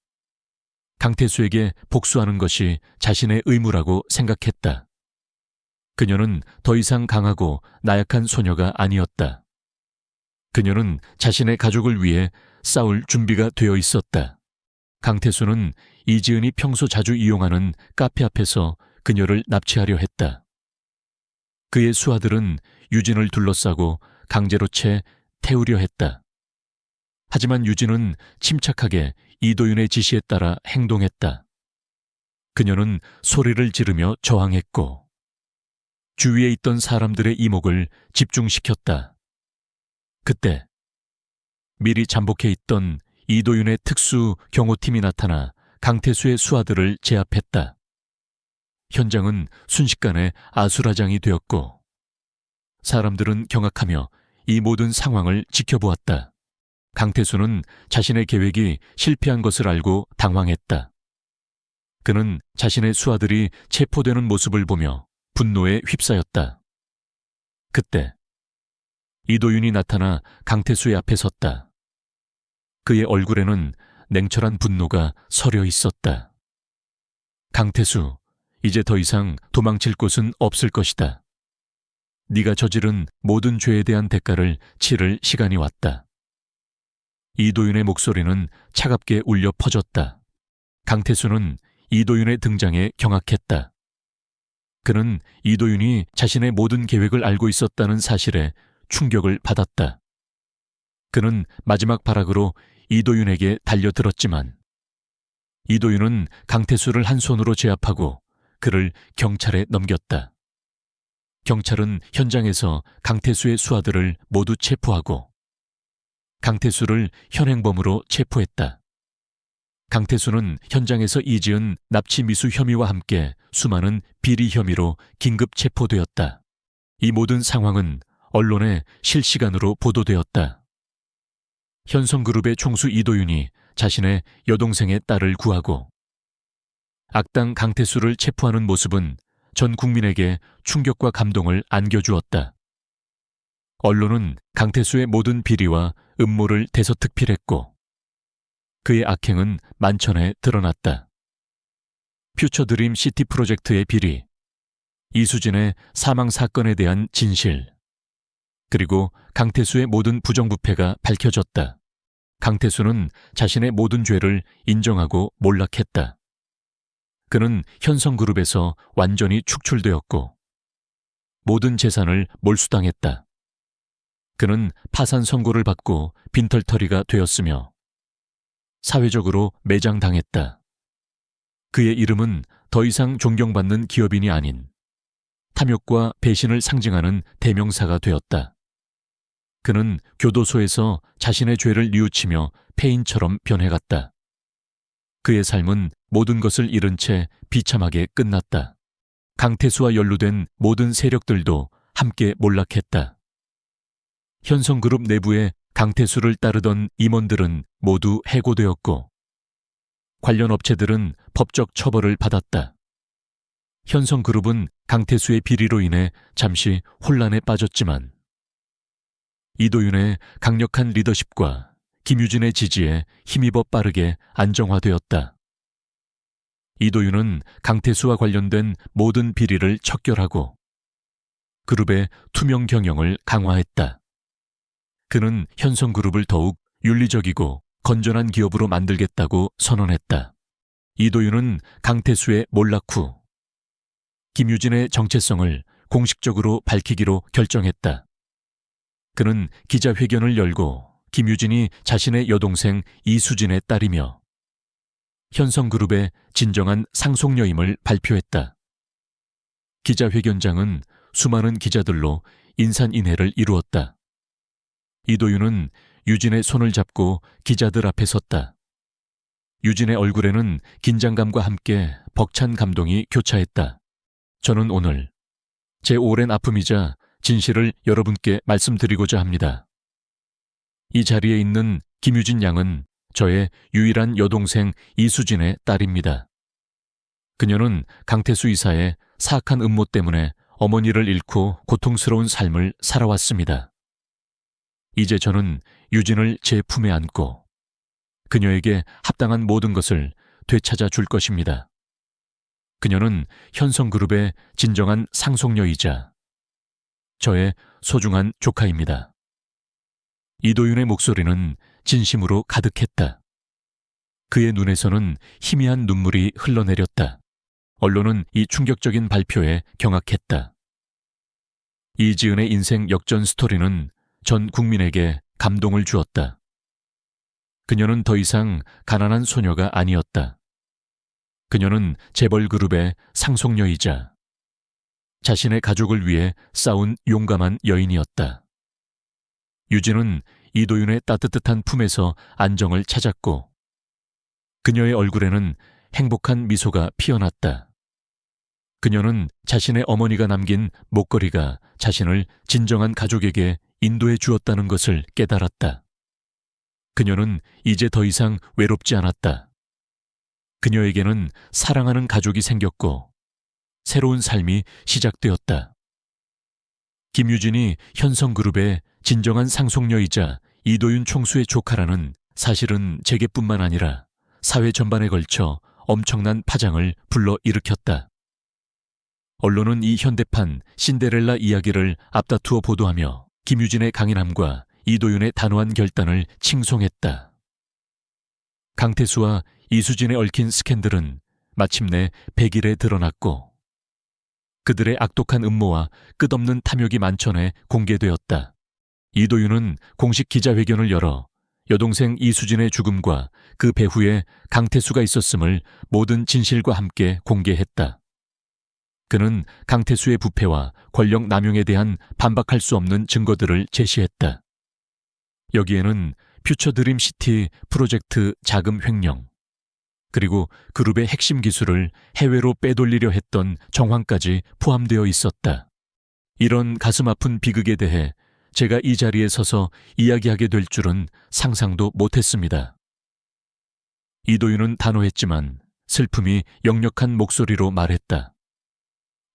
강태수에게 복수하는 것이 자신의 의무라고 생각했다. 그녀는 더 이상 강하고 나약한 소녀가 아니었다. 그녀는 자신의 가족을 위해 싸울 준비가 되어 있었다. 강태수는 이지은이 평소 자주 이용하는 카페 앞에서 그녀를 납치하려 했다. 그의 수하들은 유진을 둘러싸고 강제로 채 태우려 했다. 하지만 유진은 침착하게 이도윤의 지시에 따라 행동했다. 그녀는 소리를 지르며 저항했고 주위에 있던 사람들의 이목을 집중시켰다. 그때 미리 잠복해 있던 이도윤의 특수 경호팀이 나타나 강태수의 수하들을 제압했다. 현장은 순식간에 아수라장이 되었고 사람들은 경악하며 이 모든 상황을 지켜보았다. 강태수는 자신의 계획이 실패한 것을 알고 당황했다. 그는 자신의 수하들이 체포되는 모습을 보며 분노에 휩싸였다. 그때 이도윤이 나타나 강태수의 앞에 섰다. 그의 얼굴에는 냉철한 분노가 서려 있었다. 강태수, 이제 더 이상 도망칠 곳은 없을 것이다. 네가 저지른 모든 죄에 대한 대가를 치를 시간이 왔다. 이도윤의 목소리는 차갑게 울려 퍼졌다. 강태수는 이도윤의 등장에 경악했다. 그는 이도윤이 자신의 모든 계획을 알고 있었다는 사실에 충격을 받았다. 그는 마지막 발악으로 이도윤에게 달려들었지만 이도윤은 강태수를 한 손으로 제압하고 그를 경찰에 넘겼다. 경찰은 현장에서 강태수의 수하들을 모두 체포하고 강태수를 현행범으로 체포했다. 강태수는 현장에서 이지은 납치 미수 혐의와 함께 수많은 비리 혐의로 긴급 체포되었다. 이 모든 상황은 언론에 실시간으로 보도되었다. 현성그룹의 총수 이도윤이 자신의 여동생의 딸을 구하고 악당 강태수를 체포하는 모습은 전 국민에게 충격과 감동을 안겨주었다. 언론은 강태수의 모든 비리와 음모를 대서특필했고 그의 악행은 만천에 드러났다. 퓨처드림 시티 프로젝트의 비리, 이수진의 사망 사건에 대한 진실, 그리고 강태수의 모든 부정부패가 밝혀졌다. 강태수는 자신의 모든 죄를 인정하고 몰락했다. 그는 현성그룹에서 완전히 축출되었고 모든 재산을 몰수당했다. 그는 파산 선고를 받고 빈털터리가 되었으며 사회적으로 매장당했다. 그의 이름은 더 이상 존경받는 기업인이 아닌 탐욕과 배신을 상징하는 대명사가 되었다. 그는 교도소에서 자신의 죄를 뉘우치며 폐인처럼 변해갔다. 그의 삶은 모든 것을 잃은 채 비참하게 끝났다. 강태수와 연루된 모든 세력들도 함께 몰락했다. 현성그룹 내부에 강태수를 따르던 임원들은 모두 해고되었고 관련 업체들은 법적 처벌을 받았다. 현성그룹은 강태수의 비리로 인해 잠시 혼란에 빠졌지만 이도윤의 강력한 리더십과 김유진의 지지에 힘입어 빠르게 안정화되었다. 이도윤은 강태수와 관련된 모든 비리를 척결하고 그룹의 투명 경영을 강화했다. 그는 현성그룹을 더욱 윤리적이고 건전한 기업으로 만들겠다고 선언했다. 이도윤은 강태수의 몰락 후 김유진의 정체성을 공식적으로 밝히기로 결정했다. 그는 기자회견을 열고 김유진이 자신의 여동생 이수진의 딸이며 현성그룹의 진정한 상속녀임을 발표했다. 기자회견장은 수많은 기자들로 인산인해를 이루었다. 이도윤은 유진의 손을 잡고 기자들 앞에 섰다. 유진의 얼굴에는 긴장감과 함께 벅찬 감동이 교차했다. 저는 오늘 제 오랜 아픔이자 진실을 여러분께 말씀드리고자 합니다. 이 자리에 있는 김유진 양은 저의 유일한 여동생 이수진의 딸입니다. 그녀는 강태수 이사의 사악한 음모 때문에 어머니를 잃고 고통스러운 삶을 살아왔습니다. 이제 저는 유진을 제 품에 안고 그녀에게 합당한 모든 것을 되찾아 줄 것입니다. 그녀는 현성그룹의 진정한 상속녀이자 저의 소중한 조카입니다. 이도윤의 목소리는 진심으로 가득했다. 그의 눈에서는 희미한 눈물이 흘러내렸다. 언론은 이 충격적인 발표에 경악했다. 이지은의 인생 역전 스토리는 전 국민에게 감동을 주었다. 그녀는 더 이상 가난한 소녀가 아니었다. 그녀는 재벌그룹의 상속녀이자 자신의 가족을 위해 싸운 용감한 여인이었다. 유진은 이도윤의 따뜻한 품에서 안정을 찾았고 그녀의 얼굴에는 행복한 미소가 피어났다. 그녀는 자신의 어머니가 남긴 목걸이가 자신을 진정한 가족에게 인도해 주었다는 것을 깨달았다. 그녀는 이제 더 이상 외롭지 않았다. 그녀에게는 사랑하는 가족이 생겼고 새로운 삶이 시작되었다. 김유진이 현성그룹의 진정한 상속녀이자 이도윤 총수의 조카라는 사실은 제게뿐만 아니라 사회 전반에 걸쳐 엄청난 파장을 불러일으켰다. 언론은 이 현대판 신데렐라 이야기를 앞다투어 보도하며 김유진의 강인함과 이도윤의 단호한 결단을 칭송했다. 강태수와 이수진에 얽힌 스캔들은 마침내 백일에 드러났고 그들의 악독한 음모와 끝없는 탐욕이 만천해 공개되었다. 이도윤은 공식 기자회견을 열어 여동생 이수진의 죽음과 그 배후에 강태수가 있었음을 모든 진실과 함께 공개했다. 그는 강태수의 부패와 권력 남용에 대한 반박할 수 없는 증거들을 제시했다. 여기에는 퓨처드림 시티 프로젝트 자금 횡령, 그리고 그룹의 핵심 기술을 해외로 빼돌리려 했던 정황까지 포함되어 있었다. 이런 가슴 아픈 비극에 대해 제가 이 자리에 서서 이야기하게 될 줄은 상상도 못했습니다. 이도윤은 단호했지만 슬픔이 역력한 목소리로 말했다.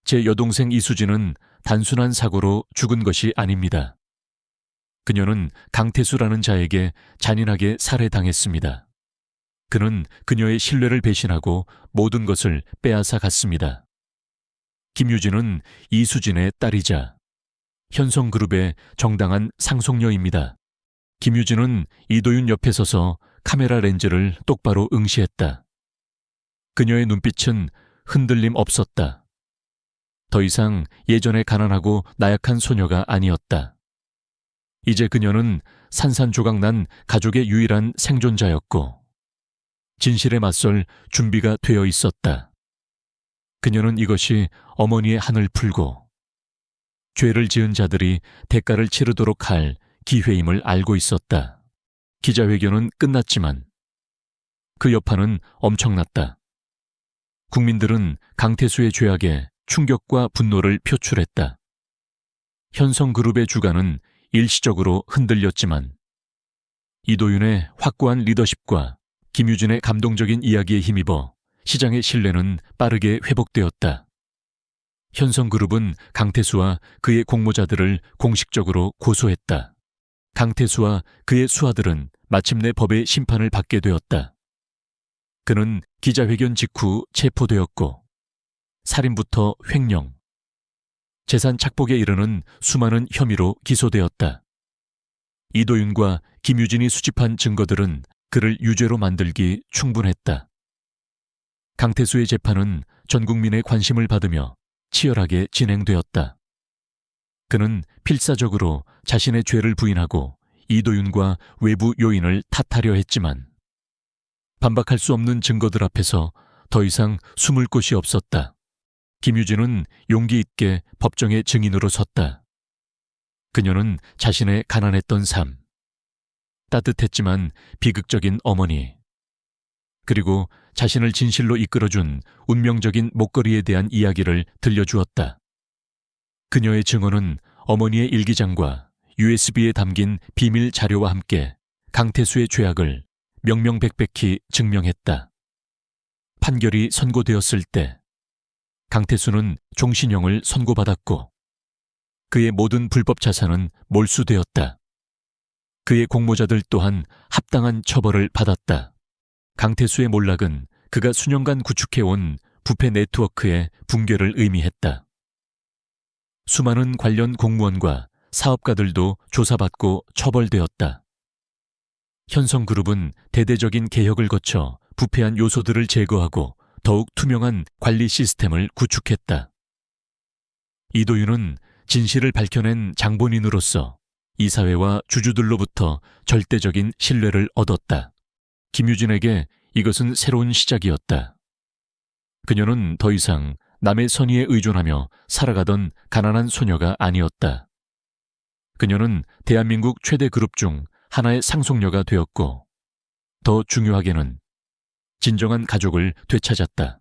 제 여동생 이수진은 단순한 사고로 죽은 것이 아닙니다. 그녀는 강태수라는 자에게 잔인하게 살해당했습니다. 그는 그녀의 신뢰를 배신하고 모든 것을 빼앗아 갔습니다. 김유진은 이수진의 딸이자 현성그룹의 정당한 상속녀입니다. 김유진은 이도윤 옆에 서서 카메라 렌즈를 똑바로 응시했다. 그녀의 눈빛은 흔들림 없었다. 더 이상 예전의 가난하고 나약한 소녀가 아니었다. 이제 그녀는 산산조각난 가족의 유일한 생존자였고 진실에 맞설 준비가 되어 있었다. 그녀는 이것이 어머니의 한을 풀고 죄를 지은 자들이 대가를 치르도록 할 기회임을 알고 있었다. 기자회견은 끝났지만 그 여파는 엄청났다. 국민들은 강태수의 죄악에 충격과 분노를 표출했다. 현성그룹의 주가는 일시적으로 흔들렸지만 이도윤의 확고한 리더십과 김유진의 감동적인 이야기에 힘입어 시장의 신뢰는 빠르게 회복되었다. 현성그룹은 강태수와 그의 공모자들을 공식적으로 고소했다. 강태수와 그의 수하들은 마침내 법의 심판을 받게 되었다. 그는 기자회견 직후 체포되었고 살인부터 횡령, 재산 착복에 이르는 수많은 혐의로 기소되었다. 이도윤과 김유진이 수집한 증거들은 그를 유죄로 만들기 충분했다. 강태수의 재판은 전 국민의 관심을 받으며 치열하게 진행되었다. 그는 필사적으로 자신의 죄를 부인하고 이도윤과 외부 요인을 탓하려 했지만 반박할 수 없는 증거들 앞에서 더 이상 숨을 곳이 없었다. 김유진은 용기 있게 법정의 증인으로 섰다. 그녀는 자신의 가난했던 삶, 따뜻했지만 비극적인 어머니, 그리고 자신을 진실로 이끌어준 운명적인 목걸이에 대한 이야기를 들려주었다. 그녀의 증언은 어머니의 일기장과 USB에 담긴 비밀 자료와 함께 강태수의 죄악을 명명백백히 증명했다. 판결이 선고되었을 때 강태수는 종신형을 선고받았고 그의 모든 불법 자산은 몰수되었다. 그의 공모자들 또한 합당한 처벌을 받았다. 강태수의 몰락은 그가 수년간 구축해온 부패 네트워크의 붕괴를 의미했다. 수많은 관련 공무원과 사업가들도 조사받고 처벌되었다. 현성그룹은 대대적인 개혁을 거쳐 부패한 요소들을 제거하고 더욱 투명한 관리 시스템을 구축했다. 이도윤은 진실을 밝혀낸 장본인으로서 이사회와 주주들로부터 절대적인 신뢰를 얻었다. 김유진에게 이것은 새로운 시작이었다. 그녀는 더 이상 남의 선의에 의존하며 살아가던 가난한 소녀가 아니었다. 그녀는 대한민국 최대 그룹 중 하나의 상속녀가 되었고 더 중요하게는 진정한 가족을 되찾았다.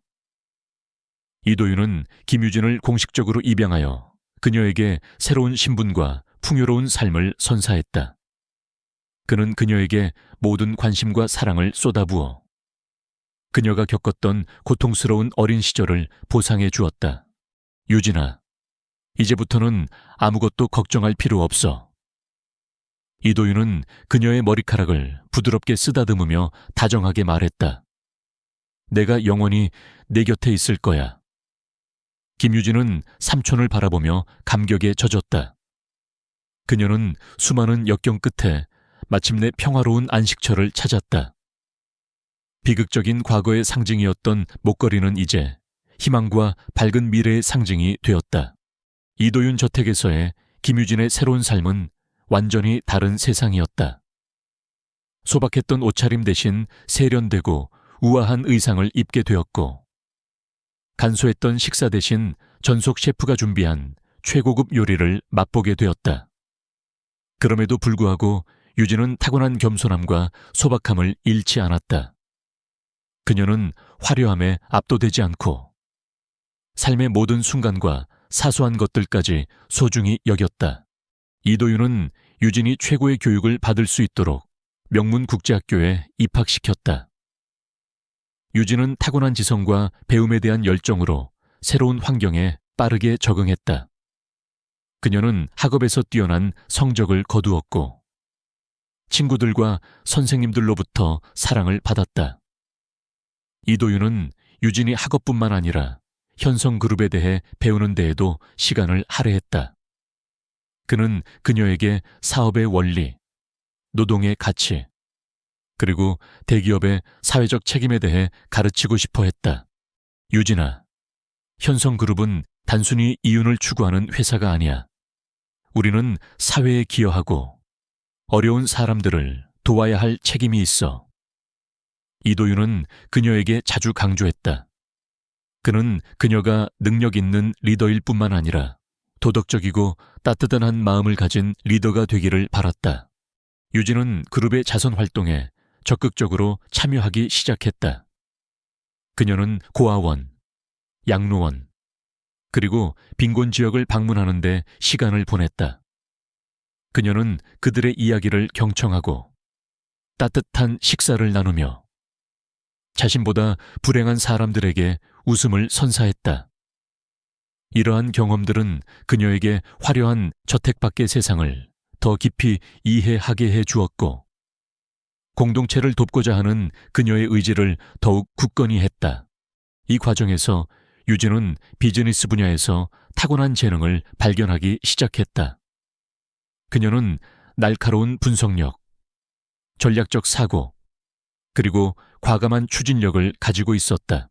이도윤은 김유진을 공식적으로 입양하여 그녀에게 새로운 신분과 풍요로운 삶을 선사했다. 그는 그녀에게 모든 관심과 사랑을 쏟아부어 그녀가 겪었던 고통스러운 어린 시절을 보상해 주었다. 유진아, 이제부터는 아무것도 걱정할 필요 없어. 이도윤은 그녀의 머리카락을 부드럽게 쓰다듬으며 다정하게 말했다. 내가 영원히 내 곁에 있을 거야. 김유진은 삼촌을 바라보며 감격에 젖었다. 그녀는 수많은 역경 끝에 마침내 평화로운 안식처를 찾았다. 비극적인 과거의 상징이었던 목걸이는 이제 희망과 밝은 미래의 상징이 되었다. 이도윤 저택에서의 김유진의 새로운 삶은 완전히 다른 세상이었다. 소박했던 옷차림 대신 세련되고 우아한 의상을 입게 되었고 간소했던 식사 대신 전속 셰프가 준비한 최고급 요리를 맛보게 되었다. 그럼에도 불구하고 유진은 타고난 겸손함과 소박함을 잃지 않았다. 그녀는 화려함에 압도되지 않고 삶의 모든 순간과 사소한 것들까지 소중히 여겼다. 이도윤은 유진이 최고의 교육을 받을 수 있도록 명문국제학교에 입학시켰다. 유진은 타고난 지성과 배움에 대한 열정으로 새로운 환경에 빠르게 적응했다. 그녀는 학업에서 뛰어난 성적을 거두었고 친구들과 선생님들로부터 사랑을 받았다. 이도윤은 유진이 학업뿐만 아니라 현성그룹에 대해 배우는 데에도 시간을 할애했다. 그는 그녀에게 사업의 원리, 노동의 가치, 그리고 대기업의 사회적 책임에 대해 가르치고 싶어 했다. 유진아, 현성그룹은 단순히 이윤을 추구하는 회사가 아니야. 우리는 사회에 기여하고 어려운 사람들을 도와야 할 책임이 있어. 이도윤은 그녀에게 자주 강조했다. 그는 그녀가 능력 있는 리더일 뿐만 아니라 도덕적이고 따뜻한 마음을 가진 리더가 되기를 바랐다. 유진은 그룹의 자선 활동에 적극적으로 참여하기 시작했다. 그녀는 고아원, 양로원, 그리고 빈곤 지역을 방문하는 데 시간을 보냈다. 그녀는 그들의 이야기를 경청하고 따뜻한 식사를 나누며 자신보다 불행한 사람들에게 웃음을 선사했다. 이러한 경험들은 그녀에게 화려한 저택 밖의 세상을 더 깊이 이해하게 해 주었고, 공동체를 돕고자 하는 그녀의 의지를 더욱 굳건히 했다. 이 과정에서 유진은 비즈니스 분야에서 타고난 재능을 발견하기 시작했다. 그녀는 날카로운 분석력, 전략적 사고, 그리고 과감한 추진력을 가지고 있었다.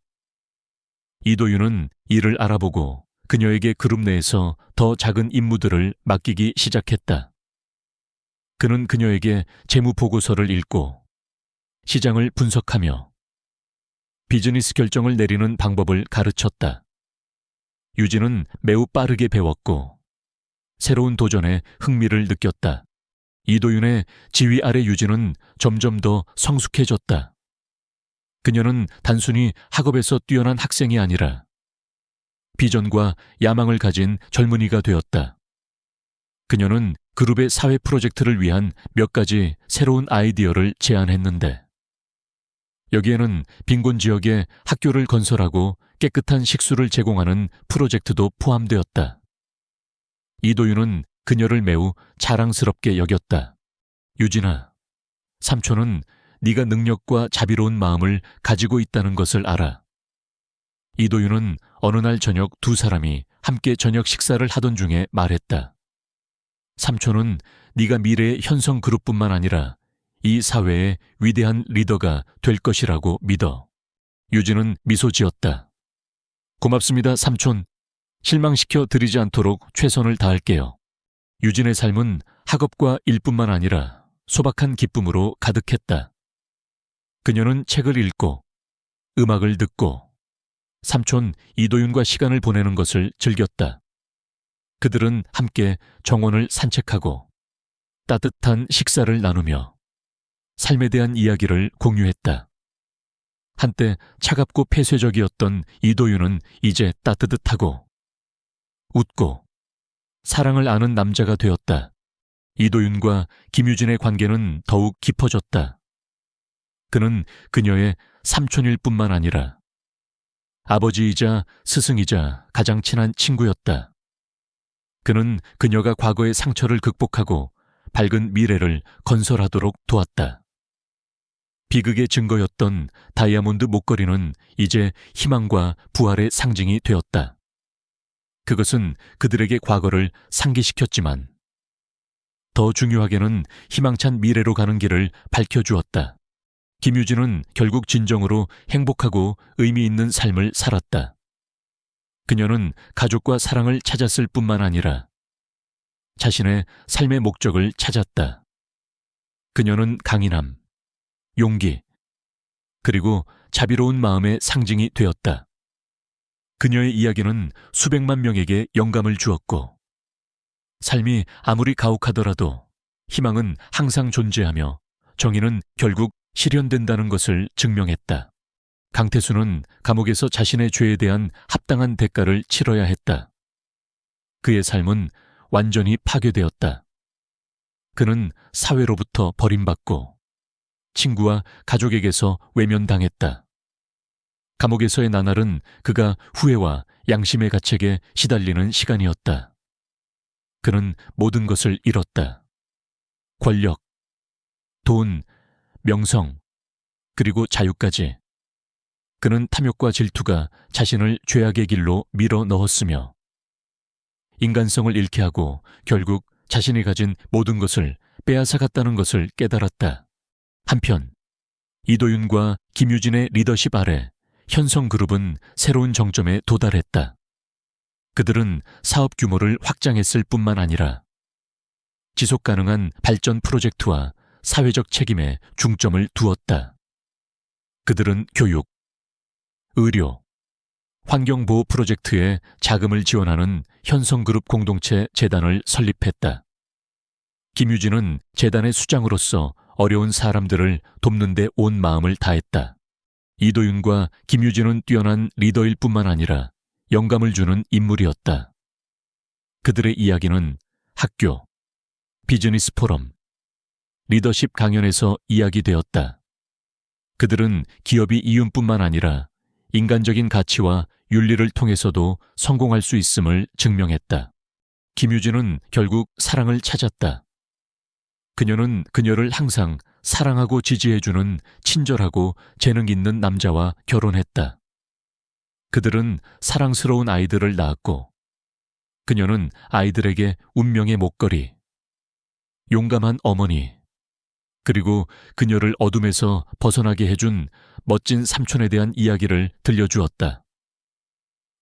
이도윤은 이를 알아보고 그녀에게 그룹 내에서 더 작은 임무들을 맡기기 시작했다. 그는 그녀에게 재무 보고서를 읽고 시장을 분석하며 비즈니스 결정을 내리는 방법을 가르쳤다. 유진은 매우 빠르게 배웠고 새로운 도전에 흥미를 느꼈다. 이도윤의 지휘 아래 유진은 점점 더 성숙해졌다. 그녀는 단순히 학업에서 뛰어난 학생이 아니라 비전과 야망을 가진 젊은이가 되었다. 그녀는 그룹의 사회 프로젝트를 위한 몇 가지 새로운 아이디어를 제안했는데, 여기에는 빈곤 지역에 학교를 건설하고 깨끗한 식수를 제공하는 프로젝트도 포함되었다. 이도윤은 그녀를 매우 자랑스럽게 여겼다. 유진아, 삼촌은 네가 능력과 자비로운 마음을 가지고 있다는 것을 알아. 이도윤은 어느 날 저녁 두 사람이 함께 저녁 식사를 하던 중에 말했다. 삼촌은 네가 미래의 현성 그룹뿐만 아니라 이 사회의 위대한 리더가 될 것이라고 믿어. 유진은 미소 지었다. 고맙습니다, 삼촌. 실망시켜 드리지 않도록 최선을 다할게요. 유진의 삶은 학업과 일뿐만 아니라 소박한 기쁨으로 가득했다. 그녀는 책을 읽고 음악을 듣고 삼촌 이도윤과 시간을 보내는 것을 즐겼다. 그들은 함께 정원을 산책하고 따뜻한 식사를 나누며 삶에 대한 이야기를 공유했다. 한때 차갑고 폐쇄적이었던 이도윤은 이제 따뜻하고 웃고 사랑을 아는 남자가 되었다. 이도윤과 김유진의 관계는 더욱 깊어졌다. 그는 그녀의 삼촌일 뿐만 아니라 아버지이자 스승이자 가장 친한 친구였다. 그는 그녀가 과거의 상처를 극복하고 밝은 미래를 건설하도록 도왔다. 비극의 증거였던 다이아몬드 목걸이는 이제 희망과 부활의 상징이 되었다. 그것은 그들에게 과거를 상기시켰지만 더 중요하게는 희망찬 미래로 가는 길을 밝혀주었다. 김유진은 결국 진정으로 행복하고 의미 있는 삶을 살았다. 그녀는 가족과 사랑을 찾았을 뿐만 아니라 자신의 삶의 목적을 찾았다. 그녀는 강인함, 용기, 그리고 자비로운 마음의 상징이 되었다. 그녀의 이야기는 수백만 명에게 영감을 주었고, 삶이 아무리 가혹하더라도 희망은 항상 존재하며 정의는 결국 실현된다는 것을 증명했다. 강태수는 감옥에서 자신의 죄에 대한 합당한 대가를 치러야 했다. 그의 삶은 완전히 파괴되었다. 그는 사회로부터 버림받고 친구와 가족에게서 외면당했다. 감옥에서의 나날은 그가 후회와 양심의 가책에 시달리는 시간이었다. 그는 모든 것을 잃었다. 권력, 돈, 명성, 그리고 자유까지. 그는 탐욕과 질투가 자신을 죄악의 길로 밀어 넣었으며 인간성을 잃게 하고 결국 자신이 가진 모든 것을 빼앗아갔다는 것을 깨달았다. 한편 이도윤과 김유진의 리더십 아래 현성그룹은 새로운 정점에 도달했다. 그들은 사업 규모를 확장했을 뿐만 아니라 지속가능한 발전 프로젝트와 사회적 책임에 중점을 두었다. 그들은 교육, 의료, 환경보호 프로젝트에 자금을 지원하는 현성그룹 공동체 재단을 설립했다. 김유진은 재단의 수장으로서 어려운 사람들을 돕는 데 온 마음을 다했다. 이도윤과 김유진은 뛰어난 리더일 뿐만 아니라 영감을 주는 인물이었다. 그들의 이야기는 학교, 비즈니스 포럼, 리더십 강연에서 이야기되었다. 그들은 기업이 이윤뿐만 아니라 인간적인 가치와 윤리를 통해서도 성공할 수 있음을 증명했다. 김유진은 결국 사랑을 찾았다. 그녀는 그녀를 항상 사랑하고 지지해주는 친절하고 재능 있는 남자와 결혼했다. 그들은 사랑스러운 아이들을 낳았고, 그녀는 아이들에게 운명의 목걸이, 용감한 어머니, 그리고 그녀를 어둠에서 벗어나게 해준 멋진 삼촌에 대한 이야기를 들려주었다.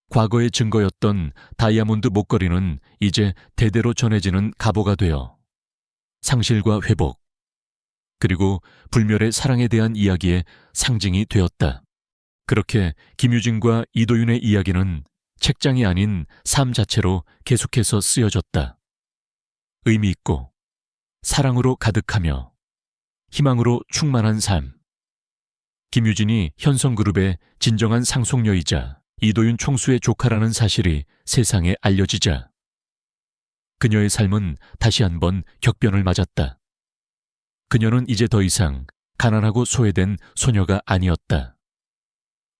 과거의 증거였던 다이아몬드 목걸이는 이제 대대로 전해지는 갑오가 되어 상실과 회복, 그리고 불멸의 사랑에 대한 이야기의 상징이 되었다. 그렇게 김유진과 이도윤의 이야기는 책장이 아닌 삶 자체로 계속해서 쓰여졌다. 의미 있고 사랑으로 가득하며 희망으로 충만한 삶. 김유진이 현성그룹의 진정한 상속녀이자 이도윤 총수의 조카라는 사실이 세상에 알려지자 그녀의 삶은 다시 한번 격변을 맞았다. 그녀는 이제 더 이상 가난하고 소외된 소녀가 아니었다.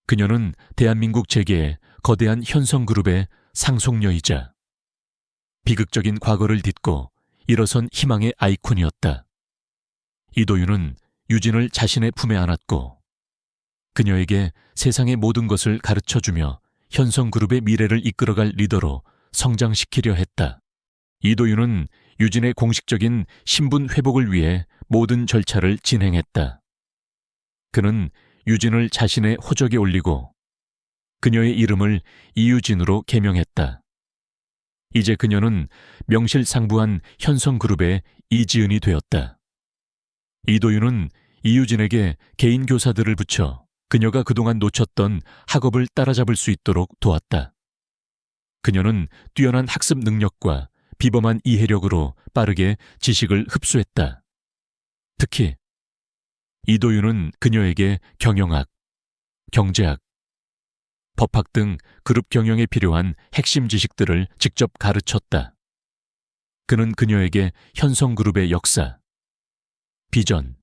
그녀는 대한민국 재계의 거대한 현성그룹의 상속녀이자 비극적인 과거를 딛고 일어선 희망의 아이콘이었다. 이도윤은 유진을 자신의 품에 안았고 그녀에게 세상의 모든 것을 가르쳐주며 현성그룹의 미래를 이끌어갈 리더로 성장시키려 했다. 이도윤은 유진의 공식적인 신분 회복을 위해 모든 절차를 진행했다. 그는 유진을 자신의 호적에 올리고 그녀의 이름을 이유진으로 개명했다. 이제 그녀는 명실상부한 현성그룹의 이지은이 되었다. 이도윤은 이유진에게 개인 교사들을 붙여 그녀가 그동안 놓쳤던 학업을 따라잡을 수 있도록 도왔다. 그녀는 뛰어난 학습 능력과 비범한 이해력으로 빠르게 지식을 흡수했다. 특히 이도윤은 그녀에게 경영학, 경제학, 법학 등 그룹 경영에 필요한 핵심 지식들을 직접 가르쳤다. 그는 그녀에게 현성그룹의 역사, 비전,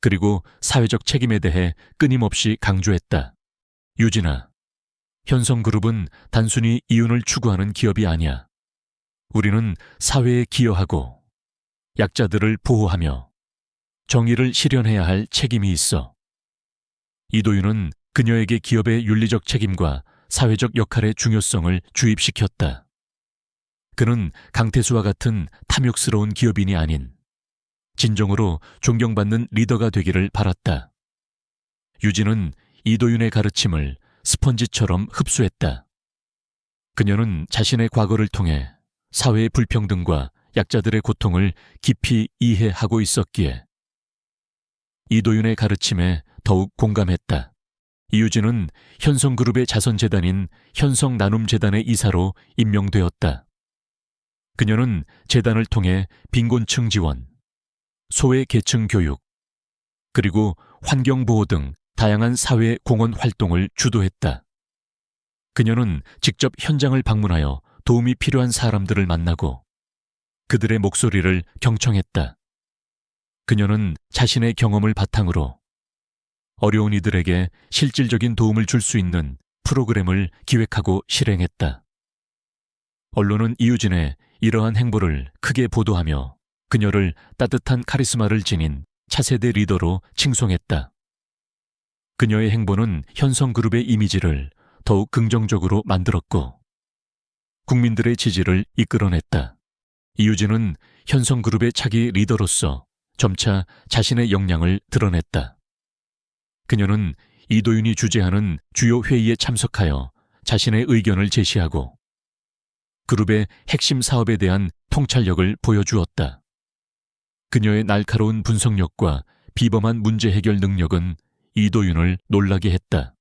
그리고 사회적 책임에 대해 끊임없이 강조했다. 유진아, 현성그룹은 단순히 이윤을 추구하는 기업이 아니야. 우리는 사회에 기여하고 약자들을 보호하며 정의를 실현해야 할 책임이 있어. 이도윤은 그녀에게 기업의 윤리적 책임과 사회적 역할의 중요성을 주입시켰다. 그는 강태수와 같은 탐욕스러운 기업인이 아닌 진정으로 존경받는 리더가 되기를 바랐다. 유진은 이도윤의 가르침을 스펀지처럼 흡수했다. 그녀는 자신의 과거를 통해 사회의 불평등과 약자들의 고통을 깊이 이해하고 있었기에 이도윤의 가르침에 더욱 공감했다. 이유진은 현성그룹의 자선재단인 현성나눔재단의 이사로 임명되었다. 그녀는 재단을 통해 빈곤층 지원, 소외계층 교육, 그리고 환경보호 등 다양한 사회 공헌 활동을 주도했다. 그녀는 직접 현장을 방문하여 도움이 필요한 사람들을 만나고 그들의 목소리를 경청했다. 그녀는 자신의 경험을 바탕으로 어려운 이들에게 실질적인 도움을 줄 수 있는 프로그램을 기획하고 실행했다. 언론은 이유진의 이러한 행보를 크게 보도하며 그녀를 따뜻한 카리스마를 지닌 차세대 리더로 칭송했다. 그녀의 행보는 현성그룹의 이미지를 더욱 긍정적으로 만들었고 국민들의 지지를 이끌어냈다. 이유진은 현성그룹의 차기 리더로서 점차 자신의 역량을 드러냈다. 그녀는 이도윤이 주재하는 주요 회의에 참석하여 자신의 의견을 제시하고 그룹의 핵심 사업에 대한 통찰력을 보여주었다. 그녀의 날카로운 분석력과 비범한 문제 해결 능력은 이도윤을 놀라게 했다.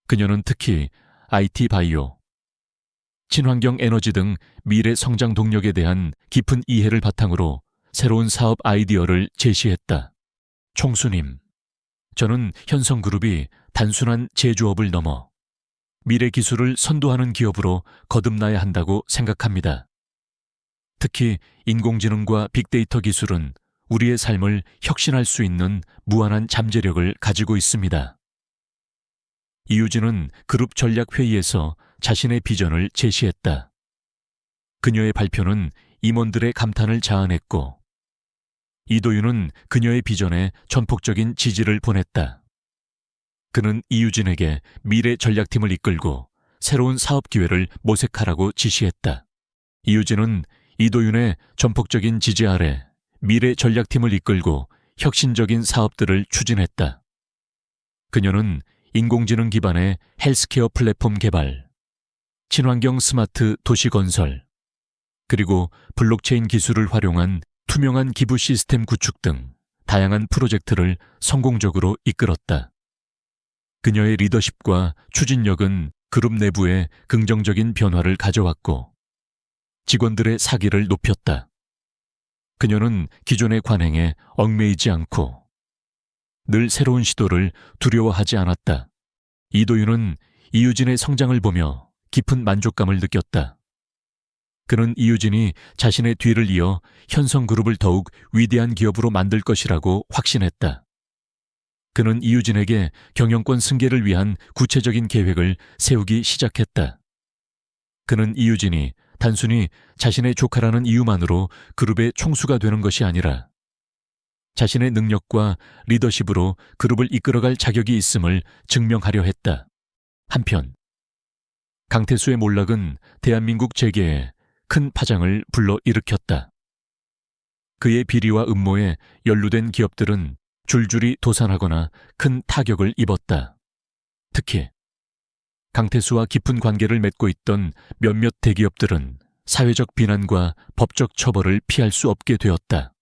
그녀는 특히 IT 바이오, 친환경 에너지 등 미래 성장 동력에 대한 깊은 이해를 바탕으로 새로운 사업 아이디어를 제시했다. 총수님, 저는 현성그룹이 단순한 제조업을 넘어 미래 기술을 선도하는 기업으로 거듭나야 한다고 생각합니다. 특히 인공지능과 빅데이터 기술은 우리의 삶을 혁신할 수 있는 무한한 잠재력을 가지고 있습니다. 이유진은 그룹 전략회의에서 자신의 비전을 제시했다. 그녀의 발표는 임원들의 감탄을 자아냈고 이도윤은 그녀의 비전에 전폭적인 지지를 보냈다. 그는 이유진에게 미래 전략팀을 이끌고 새로운 사업 기회를 모색하라고 지시했다. 이유진은 이도윤의 전폭적인 지지 아래 미래 전략팀을 이끌고 혁신적인 사업들을 추진했다. 그녀는 인공지능 기반의 헬스케어 플랫폼 개발, 친환경 스마트 도시 건설, 그리고 블록체인 기술을 활용한 투명한 기부 시스템 구축 등 다양한 프로젝트를 성공적으로 이끌었다. 그녀의 리더십과 추진력은 그룹 내부에 긍정적인 변화를 가져왔고 직원들의 사기를 높였다. 그녀는 기존의 관행에 얽매이지 않고 늘 새로운 시도를 두려워하지 않았다. 이도윤은 이유진의 성장을 보며 깊은 만족감을 느꼈다. 그는 이유진이 자신의 뒤를 이어 현성그룹을 더욱 위대한 기업으로 만들 것이라고 확신했다. 그는 이유진에게 경영권 승계를 위한 구체적인 계획을 세우기 시작했다. 그는 이유진이 단순히 자신의 조카라는 이유만으로 그룹의 총수가 되는 것이 아니라 자신의 능력과 리더십으로 그룹을 이끌어갈 자격이 있음을 증명하려 했다. 한편 강태수의 몰락은 대한민국 재계에 큰 파장을 불러일으켰다. 그의 비리와 음모에 연루된 기업들은 줄줄이 도산하거나 큰 타격을 입었다. 특히 강태수와 깊은 관계를 맺고 있던 몇몇 대기업들은 사회적 비난과 법적 처벌을 피할 수 없게 되었다.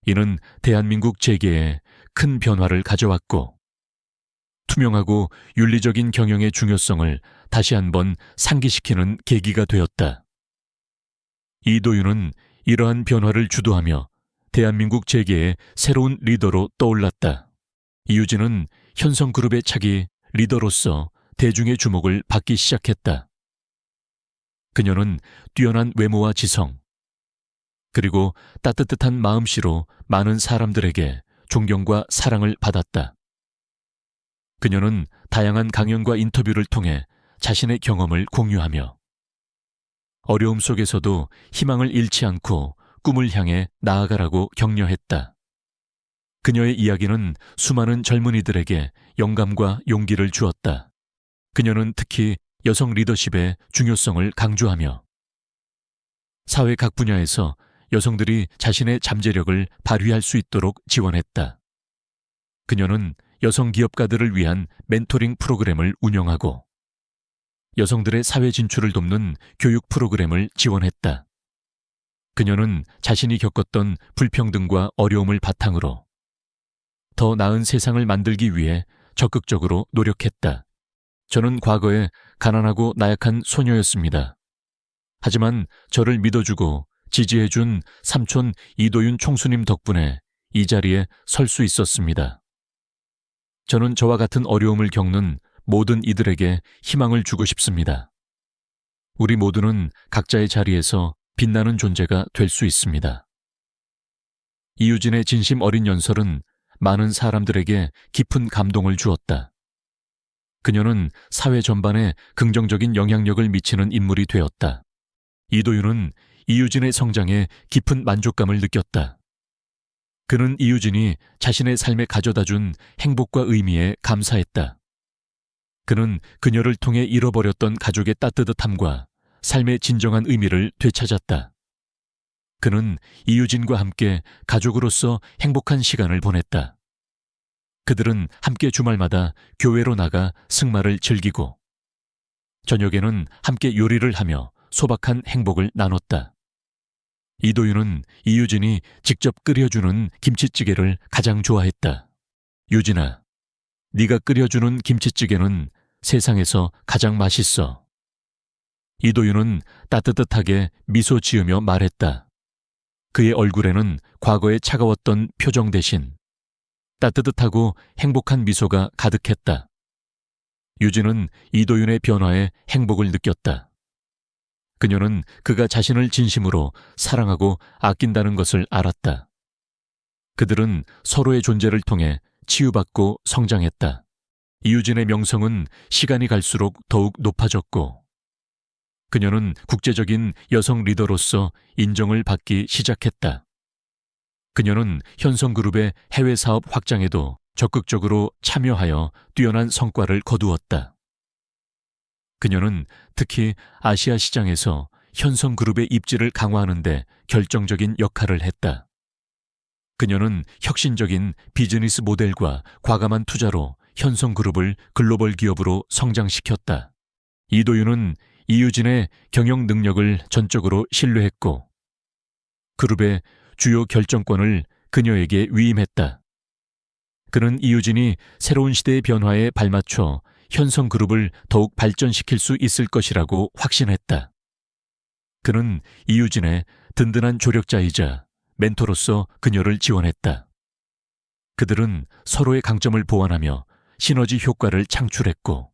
이는 대한민국 재계에 큰 변화를 가져왔고 투명하고 윤리적인 경영의 중요성을 다시 한번 상기시키는 계기가 되었다. 이도윤은 이러한 변화를 주도하며 대한민국 재계의 새로운 리더로 떠올랐다. 이유진은 현성그룹의 차기 리더로서 대중의 주목을 받기 시작했다. 그녀는 뛰어난 외모와 지성, 그리고 따뜻한 마음씨로 많은 사람들에게 존경과 사랑을 받았다. 그녀는 다양한 강연과 인터뷰를 통해 자신의 경험을 공유하며 어려움 속에서도 희망을 잃지 않고 꿈을 향해 나아가라고 격려했다. 그녀의 이야기는 수많은 젊은이들에게 영감과 용기를 주었다. 그녀는 특히 여성 리더십의 중요성을 강조하며 사회 각 분야에서 여성들이 자신의 잠재력을 발휘할 수 있도록 지원했다. 그녀는 여성 기업가들을 위한 멘토링 프로그램을 운영하고 여성들의 사회 진출을 돕는 교육 프로그램을 지원했다. 그녀는 자신이 겪었던 불평등과 어려움을 바탕으로 더 나은 세상을 만들기 위해 적극적으로 노력했다. 저는 과거에 가난하고 나약한 소녀였습니다. 하지만 저를 믿어주고 지지해준 삼촌 이도윤 총수님 덕분에 이 자리에 설 수 있었습니다. 저는 저와 같은 어려움을 겪는 모든 이들에게 희망을 주고 싶습니다. 우리 모두는 각자의 자리에서 빛나는 존재가 될 수 있습니다. 이유진의 진심 어린 연설은 많은 사람들에게 깊은 감동을 주었다. 그녀는 사회 전반에 긍정적인 영향력을 미치는 인물이 되었다. 이도윤은 이유진의 성장에 깊은 만족감을 느꼈다. 그는 이유진이 자신의 삶에 가져다준 행복과 의미에 감사했다. 그는 그녀를 통해 잃어버렸던 가족의 따뜻함과 삶의 진정한 의미를 되찾았다. 그는 이유진과 함께 가족으로서 행복한 시간을 보냈다. 그들은 함께 주말마다 교회로 나가 승마를 즐기고 저녁에는 함께 요리를 하며 소박한 행복을 나눴다. 이도윤은 이유진이 직접 끓여주는 김치찌개를 가장 좋아했다. 유진아, 네가 끓여주는 김치찌개는 세상에서 가장 맛있어. 이도윤은 따뜻하게 미소 지으며 말했다. 그의 얼굴에는 과거의 차가웠던 표정 대신 따뜻하고 행복한 미소가 가득했다. 유진은 이도윤의 변화에 행복을 느꼈다. 그녀는 그가 자신을 진심으로 사랑하고 아낀다는 것을 알았다. 그들은 서로의 존재를 통해 치유받고 성장했다. 이유진의 명성은 시간이 갈수록 더욱 높아졌고 그녀는 국제적인 여성 리더로서 인정을 받기 시작했다. 그녀는 현성그룹의 해외 사업 확장에도 적극적으로 참여하여 뛰어난 성과를 거두었다. 그녀는 특히 아시아 시장에서 현성그룹의 입지를 강화하는 데 결정적인 역할을 했다. 그녀는 혁신적인 비즈니스 모델과 과감한 투자로 현성그룹을 글로벌 기업으로 성장시켰다. 이도윤은 이유진의 경영 능력을 전적으로 신뢰했고 그룹의 주요 결정권을 그녀에게 위임했다. 그는 이유진이 새로운 시대의 변화에 발맞춰 현성그룹을 더욱 발전시킬 수 있을 것이라고 확신했다. 그는 이유진의 든든한 조력자이자 멘토로서 그녀를 지원했다. 그들은 서로의 강점을 보완하며 시너지 효과를 창출했고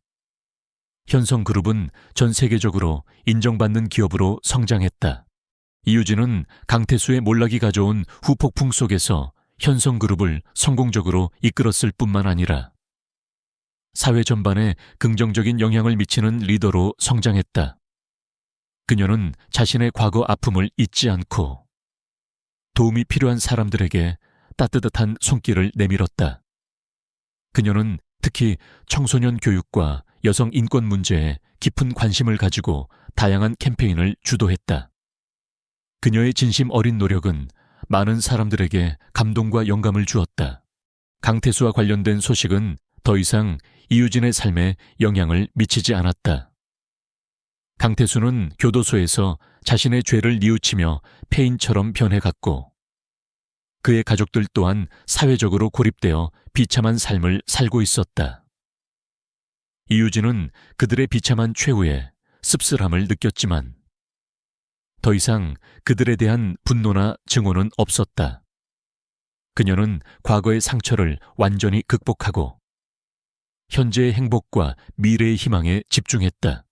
현성그룹은 전 세계적으로 인정받는 기업으로 성장했다. 이유진은 강태수의 몰락이 가져온 후폭풍 속에서 현성그룹을 성공적으로 이끌었을 뿐만 아니라 사회 전반에 긍정적인 영향을 미치는 리더로 성장했다. 그녀는 자신의 과거 아픔을 잊지 않고 도움이 필요한 사람들에게 따뜻한 손길을 내밀었다. 그녀는 특히 청소년 교육과 여성 인권 문제에 깊은 관심을 가지고 다양한 캠페인을 주도했다. 그녀의 진심 어린 노력은 많은 사람들에게 감동과 영감을 주었다. 강태수와 관련된 소식은 더 이상 이유진의 삶에 영향을 미치지 않았다. 강태수는 교도소에서 자신의 죄를 뉘우치며 폐인처럼 변해갔고 그의 가족들 또한 사회적으로 고립되어 비참한 삶을 살고 있었다. 이유진은 그들의 비참한 최후에 씁쓸함을 느꼈지만 더 이상 그들에 대한 분노나 증오는 없었다. 그녀는 과거의 상처를 완전히 극복하고 현재의 행복과 미래의 희망에 집중했다.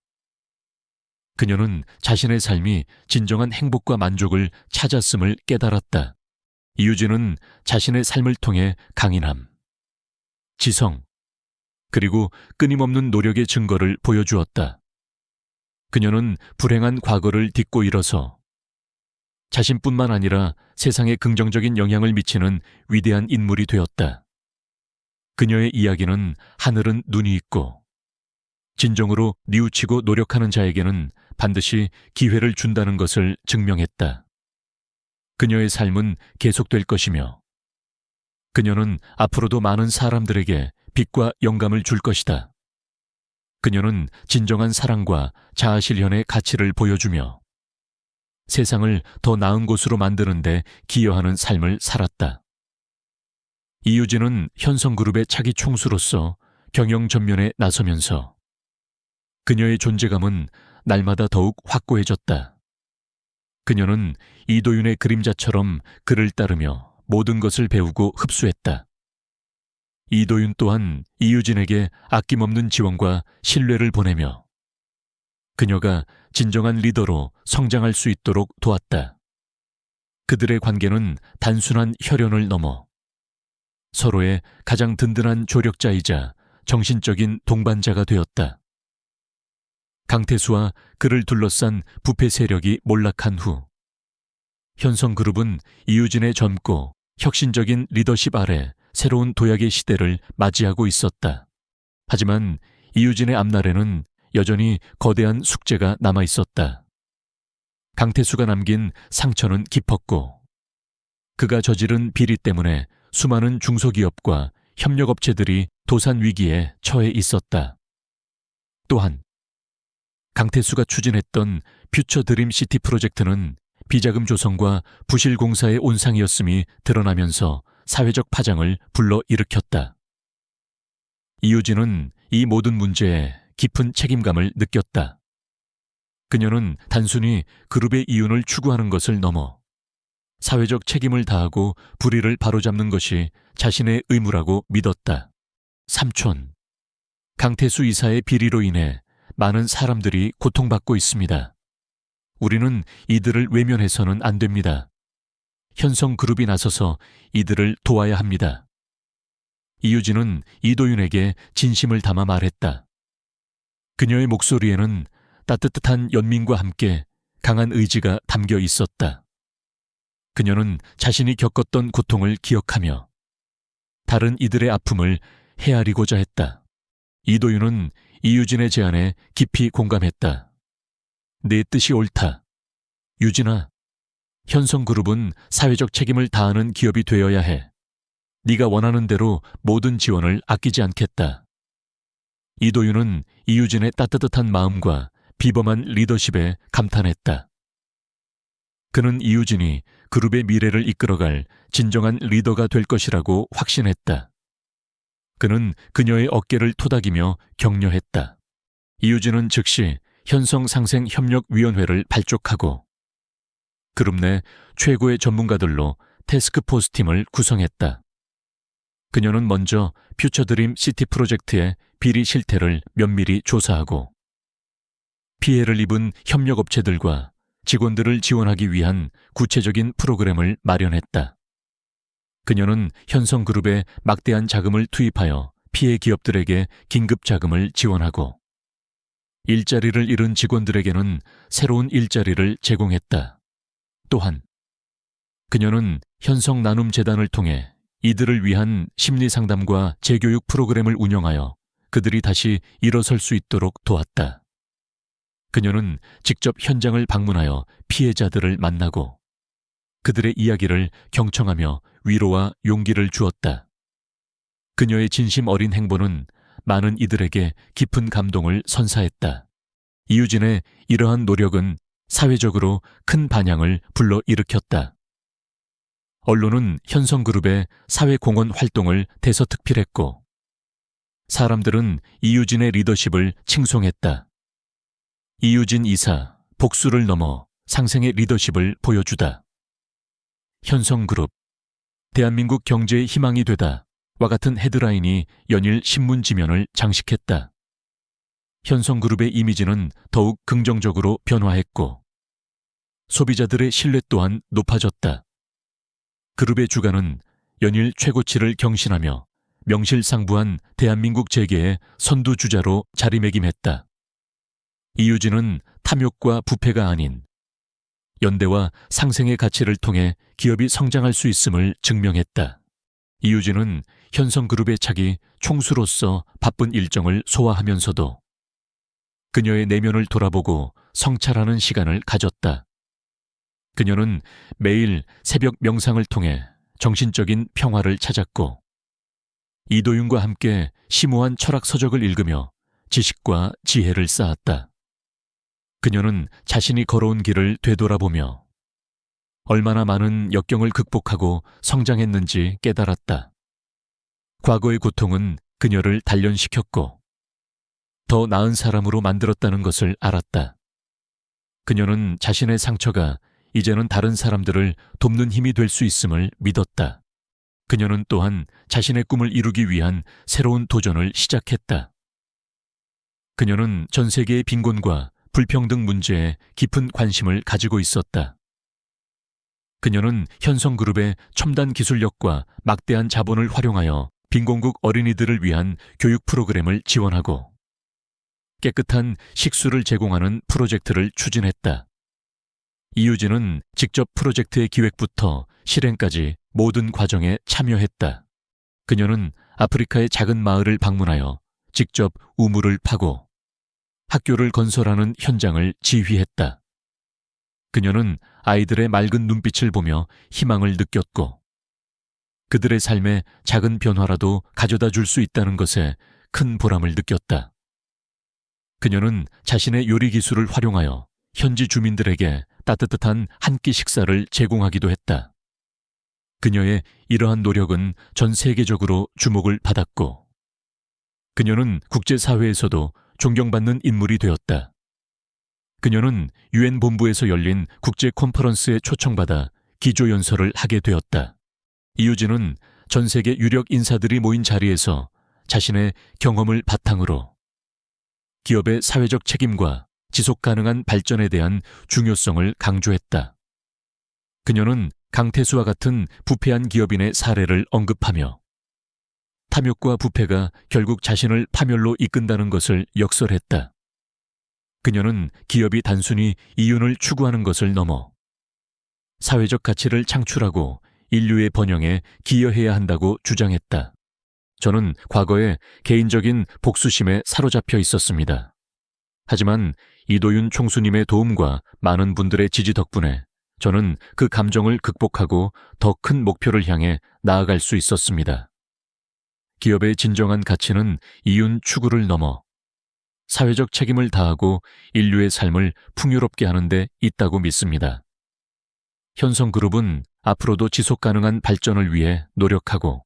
그녀는 자신의 삶이 진정한 행복과 만족을 찾았음을 깨달았다. 이유진은 자신의 삶을 통해 강인함, 지성, 그리고 끊임없는 노력의 증거를 보여주었다. 그녀는 불행한 과거를 딛고 일어서 자신뿐만 아니라 세상에 긍정적인 영향을 미치는 위대한 인물이 되었다. 그녀의 이야기는 하늘은 눈이 있고 진정으로 뉘우치고 노력하는 자에게는 반드시 기회를 준다는 것을 증명했다. 그녀의 삶은 계속될 것이며 그녀는 앞으로도 많은 사람들에게 빛과 영감을 줄 것이다. 그녀는 진정한 사랑과 자아실현의 가치를 보여주며 세상을 더 나은 곳으로 만드는 데 기여하는 삶을 살았다. 이유진은 현성그룹의 차기 총수로서 경영 전면에 나서면서 그녀의 존재감은 날마다 더욱 확고해졌다. 그녀는 이도윤의 그림자처럼 그를 따르며 모든 것을 배우고 흡수했다. 이도윤 또한 이유진에게 아낌없는 지원과 신뢰를 보내며 그녀가 진정한 리더로 성장할 수 있도록 도왔다. 그들의 관계는 단순한 혈연을 넘어 서로의 가장 든든한 조력자이자 정신적인 동반자가 되었다. 강태수와 그를 둘러싼 부패 세력이 몰락한 후 현성그룹은 이유진의 젊고 혁신적인 리더십 아래 새로운 도약의 시대를 맞이하고 있었다. 하지만 이유진의 앞날에는 여전히 거대한 숙제가 남아 있었다. 강태수가 남긴 상처는 깊었고 그가 저지른 비리 때문에 수많은 중소기업과 협력업체들이 도산 위기에 처해 있었다. 또한 강태수가 추진했던 퓨처 드림 시티 프로젝트는 비자금 조성과 부실 공사의 온상이었음이 드러나면서 사회적 파장을 불러일으켰다. 이유진은 이 모든 문제에 깊은 책임감을 느꼈다. 그녀는 단순히 그룹의 이윤을 추구하는 것을 넘어 사회적 책임을 다하고 불의를 바로잡는 것이 자신의 의무라고 믿었다. 삼촌, 강태수 이사의 비리로 인해 많은 사람들이 고통받고 있습니다. 우리는 이들을 외면해서는 안 됩니다. 현성그룹이 나서서 이들을 도와야 합니다. 이유진은 이도윤에게 진심을 담아 말했다. 그녀의 목소리에는 따뜻한 연민과 함께 강한 의지가 담겨 있었다. 그녀는 자신이 겪었던 고통을 기억하며 다른 이들의 아픔을 헤아리고자 했다. 이도윤은 이유진의 제안에 깊이 공감했다. 내 뜻이 옳다. 유진아, 현성그룹은 사회적 책임을 다하는 기업이 되어야 해. 네가 원하는 대로 모든 지원을 아끼지 않겠다. 이도윤은 이유진의 따뜻한 마음과 비범한 리더십에 감탄했다. 그는 이유진이 그룹의 미래를 이끌어갈 진정한 리더가 될 것이라고 확신했다. 그는 그녀의 어깨를 토닥이며 격려했다. 이유진은 즉시 현성상생협력위원회를 발족하고 그룹 내 최고의 전문가들로 태스크포스 팀을 구성했다. 그녀는 먼저 퓨처드림 시티 프로젝트의 비리 실태를 면밀히 조사하고 피해를 입은 협력업체들과 직원들을 지원하기 위한 구체적인 프로그램을 마련했다. 그녀는 현성그룹에 막대한 자금을 투입하여 피해 기업들에게 긴급 자금을 지원하고 일자리를 잃은 직원들에게는 새로운 일자리를 제공했다. 또한 그녀는 현성나눔재단을 통해 이들을 위한 심리상담과 재교육 프로그램을 운영하여 그들이 다시 일어설 수 있도록 도왔다. 그녀는 직접 현장을 방문하여 피해자들을 만나고 그들의 이야기를 경청하며 위로와 용기를 주었다. 그녀의 진심 어린 행보는 많은 이들에게 깊은 감동을 선사했다. 이유진의 이러한 노력은 사회적으로 큰 반향을 불러일으켰다. 언론은 현성그룹의 사회공헌 활동을 대서특필했고 사람들은 이유진의 리더십을 칭송했다. 이유진 이사, 복수를 넘어 상생의 리더십을 보여주다. 현성그룹, 대한민국 경제의 희망이 되다 와 같은 헤드라인이 연일 신문 지면을 장식했다. 현성그룹의 이미지는 더욱 긍정적으로 변화했고 소비자들의 신뢰 또한 높아졌다. 그룹의 주가는 연일 최고치를 경신하며 명실상부한 대한민국 재계의 선두주자로 자리매김했다. 이유진은 탐욕과 부패가 아닌 연대와 상생의 가치를 통해 기업이 성장할 수 있음을 증명했다. 이유진은 현성그룹의 차기 총수로서 바쁜 일정을 소화하면서도 그녀의 내면을 돌아보고 성찰하는 시간을 가졌다. 그녀는 매일 새벽 명상을 통해 정신적인 평화를 찾았고 이도윤과 함께 심오한 철학 서적을 읽으며 지식과 지혜를 쌓았다. 그녀는 자신이 걸어온 길을 되돌아보며 얼마나 많은 역경을 극복하고 성장했는지 깨달았다. 과거의 고통은 그녀를 단련시켰고 더 나은 사람으로 만들었다는 것을 알았다. 그녀는 자신의 상처가 이제는 다른 사람들을 돕는 힘이 될 수 있음을 믿었다. 그녀는 또한 자신의 꿈을 이루기 위한 새로운 도전을 시작했다. 그녀는 전 세계의 빈곤과 불평등 문제에 깊은 관심을 가지고 있었다. 그녀는 현성그룹의 첨단 기술력과 막대한 자본을 활용하여 빈곤국 어린이들을 위한 교육 프로그램을 지원하고 깨끗한 식수를 제공하는 프로젝트를 추진했다. 이유진은 직접 프로젝트의 기획부터 실행까지 모든 과정에 참여했다. 그녀는 아프리카의 작은 마을을 방문하여 직접 우물을 파고 학교를 건설하는 현장을 지휘했다. 그녀는 아이들의 맑은 눈빛을 보며 희망을 느꼈고 그들의 삶에 작은 변화라도 가져다 줄 수 있다는 것에 큰 보람을 느꼈다. 그녀는 자신의 요리 기술을 활용하여 현지 주민들에게 따뜻한 한 끼 식사를 제공하기도 했다. 그녀의 이러한 노력은 전 세계적으로 주목을 받았고 그녀는 국제사회에서도 존경받는 인물이 되었다. 그녀는 유엔 본부에서 열린 국제 컨퍼런스에 초청받아 기조연설을 하게 되었다. 이유진은 전 세계 유력 인사들이 모인 자리에서 자신의 경험을 바탕으로 기업의 사회적 책임과 지속 가능한 발전에 대한 중요성을 강조했다. 그녀는 강태수와 같은 부패한 기업인의 사례를 언급하며 탐욕과 부패가 결국 자신을 파멸로 이끈다는 것을 역설했다. 그녀는 기업이 단순히 이윤을 추구하는 것을 넘어 사회적 가치를 창출하고 인류의 번영에 기여해야 한다고 주장했다. 저는 과거에 개인적인 복수심에 사로잡혀 있었습니다. 하지만 이도윤 총수님의 도움과 많은 분들의 지지 덕분에 저는 그 감정을 극복하고 더 큰 목표를 향해 나아갈 수 있었습니다. 기업의 진정한 가치는 이윤 추구를 넘어 사회적 책임을 다하고 인류의 삶을 풍요롭게 하는 데 있다고 믿습니다. 현성그룹은 앞으로도 지속 가능한 발전을 위해 노력하고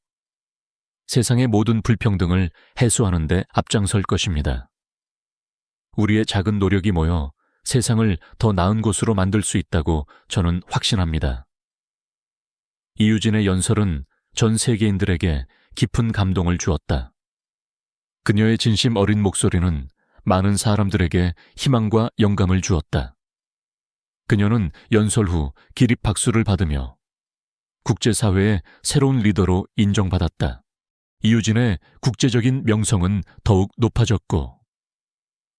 세상의 모든 불평등을 해소하는 데 앞장설 것입니다. 우리의 작은 노력이 모여 세상을 더 나은 곳으로 만들 수 있다고 저는 확신합니다. 이유진의 연설은 전 세계인들에게 깊은 감동을 주었다. 그녀의 진심 어린 목소리는 많은 사람들에게 희망과 영감을 주었다. 그녀는 연설 후 기립박수를 받으며 국제사회의 새로운 리더로 인정받았다. 이유진의 국제적인 명성은 더욱 높아졌고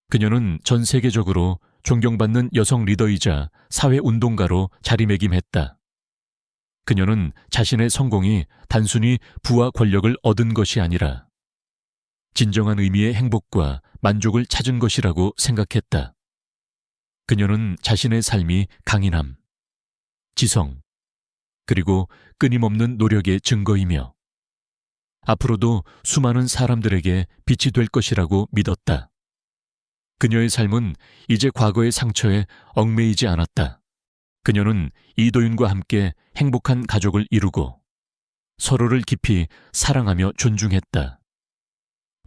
그녀는 전 세계적으로 존경받는 여성 리더이자 사회운동가로 자리매김했다. 그녀는 자신의 성공이 단순히 부와 권력을 얻은 것이 아니라 진정한 의미의 행복과 만족을 찾은 것이라고 생각했다. 그녀는 자신의 삶이 강인함, 지성, 그리고 끊임없는 노력의 증거이며 앞으로도 수많은 사람들에게 빛이 될 것이라고 믿었다. 그녀의 삶은 이제 과거의 상처에 얽매이지 않았다. 그녀는 이도윤과 함께 행복한 가족을 이루고 서로를 깊이 사랑하며 존중했다.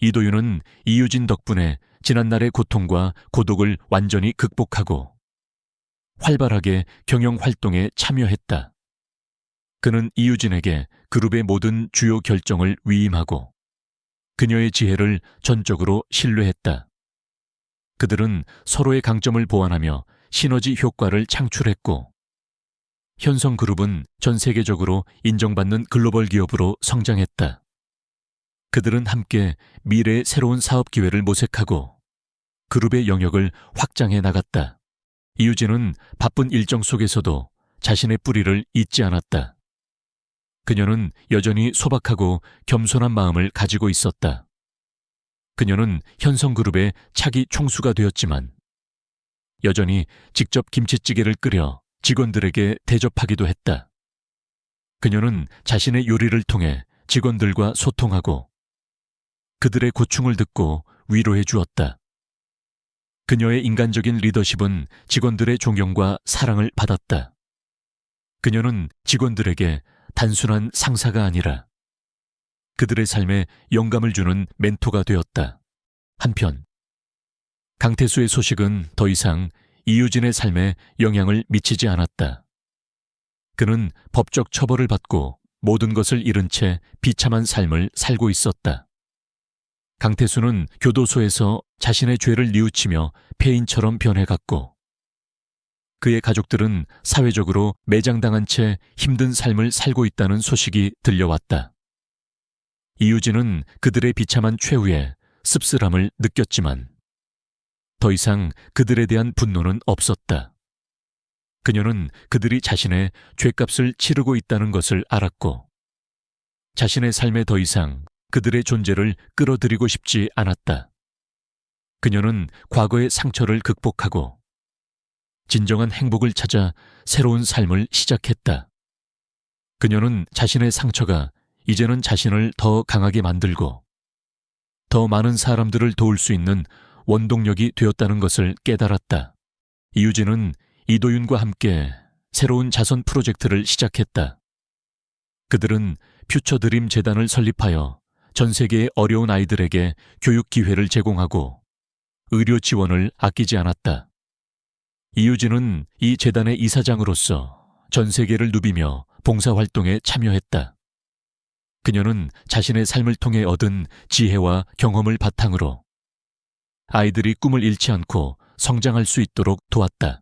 이도윤은 이유진 덕분에 지난날의 고통과 고독을 완전히 극복하고 활발하게 경영 활동에 참여했다. 그는 이유진에게 그룹의 모든 주요 결정을 위임하고 그녀의 지혜를 전적으로 신뢰했다. 그들은 서로의 강점을 보완하며 시너지 효과를 창출했고 현성그룹은 전 세계적으로 인정받는 글로벌 기업으로 성장했다. 그들은 함께 미래의 새로운 사업 기회를 모색하고 그룹의 영역을 확장해 나갔다. 이유진은 바쁜 일정 속에서도 자신의 뿌리를 잊지 않았다. 그녀는 여전히 소박하고 겸손한 마음을 가지고 있었다. 그녀는 현성그룹의 차기 총수가 되었지만 여전히 직접 김치찌개를 끓여 직원들에게 대접하기도 했다. 그녀는 자신의 요리를 통해 직원들과 소통하고 그들의 고충을 듣고 위로해 주었다. 그녀의 인간적인 리더십은 직원들의 존경과 사랑을 받았다. 그녀는 직원들에게 단순한 상사가 아니라 그들의 삶에 영감을 주는 멘토가 되었다. 한편 강태수의 소식은 더 이상 이유진의 삶에 영향을 미치지 않았다. 그는 법적 처벌을 받고 모든 것을 잃은 채 비참한 삶을 살고 있었다. 강태수는 교도소에서 자신의 죄를 뉘우치며 폐인처럼 변해갔고 그의 가족들은 사회적으로 매장당한 채 힘든 삶을 살고 있다는 소식이 들려왔다. 이유진은 그들의 비참한 최후에 씁쓸함을 느꼈지만 더 이상 그들에 대한 분노는 없었다. 그녀는 그들이 자신의 죗값을 치르고 있다는 것을 알았고 자신의 삶에 더 이상 그들의 존재를 끌어들이고 싶지 않았다. 그녀는 과거의 상처를 극복하고 진정한 행복을 찾아 새로운 삶을 시작했다. 그녀는 자신의 상처가 이제는 자신을 더 강하게 만들고 더 많은 사람들을 도울 수 있는 원동력이 되었다는 것을 깨달았다. 이유진은 이도윤과 함께 새로운 자선 프로젝트를 시작했다. 그들은 퓨처드림 재단을 설립하여 전 세계의 어려운 아이들에게 교육 기회를 제공하고 의료 지원을 아끼지 않았다. 이유진은 이 재단의 이사장으로서 전 세계를 누비며 봉사활동에 참여했다. 그녀는 자신의 삶을 통해 얻은 지혜와 경험을 바탕으로 아이들이 꿈을 잃지 않고 성장할 수 있도록 도왔다.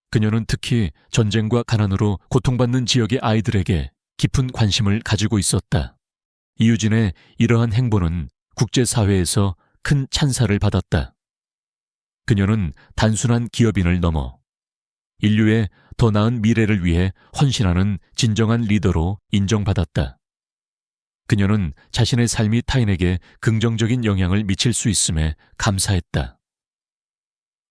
그녀는 특히 전쟁과 가난으로 고통받는 지역의 아이들에게 깊은 관심을 가지고 있었다. 이유진의 이러한 행보는 국제사회에서 큰 찬사를 받았다. 그녀는 단순한 기업인을 넘어 인류의 더 나은 미래를 위해 헌신하는 진정한 리더로 인정받았다. 그녀는 자신의 삶이 타인에게 긍정적인 영향을 미칠 수 있음에 감사했다.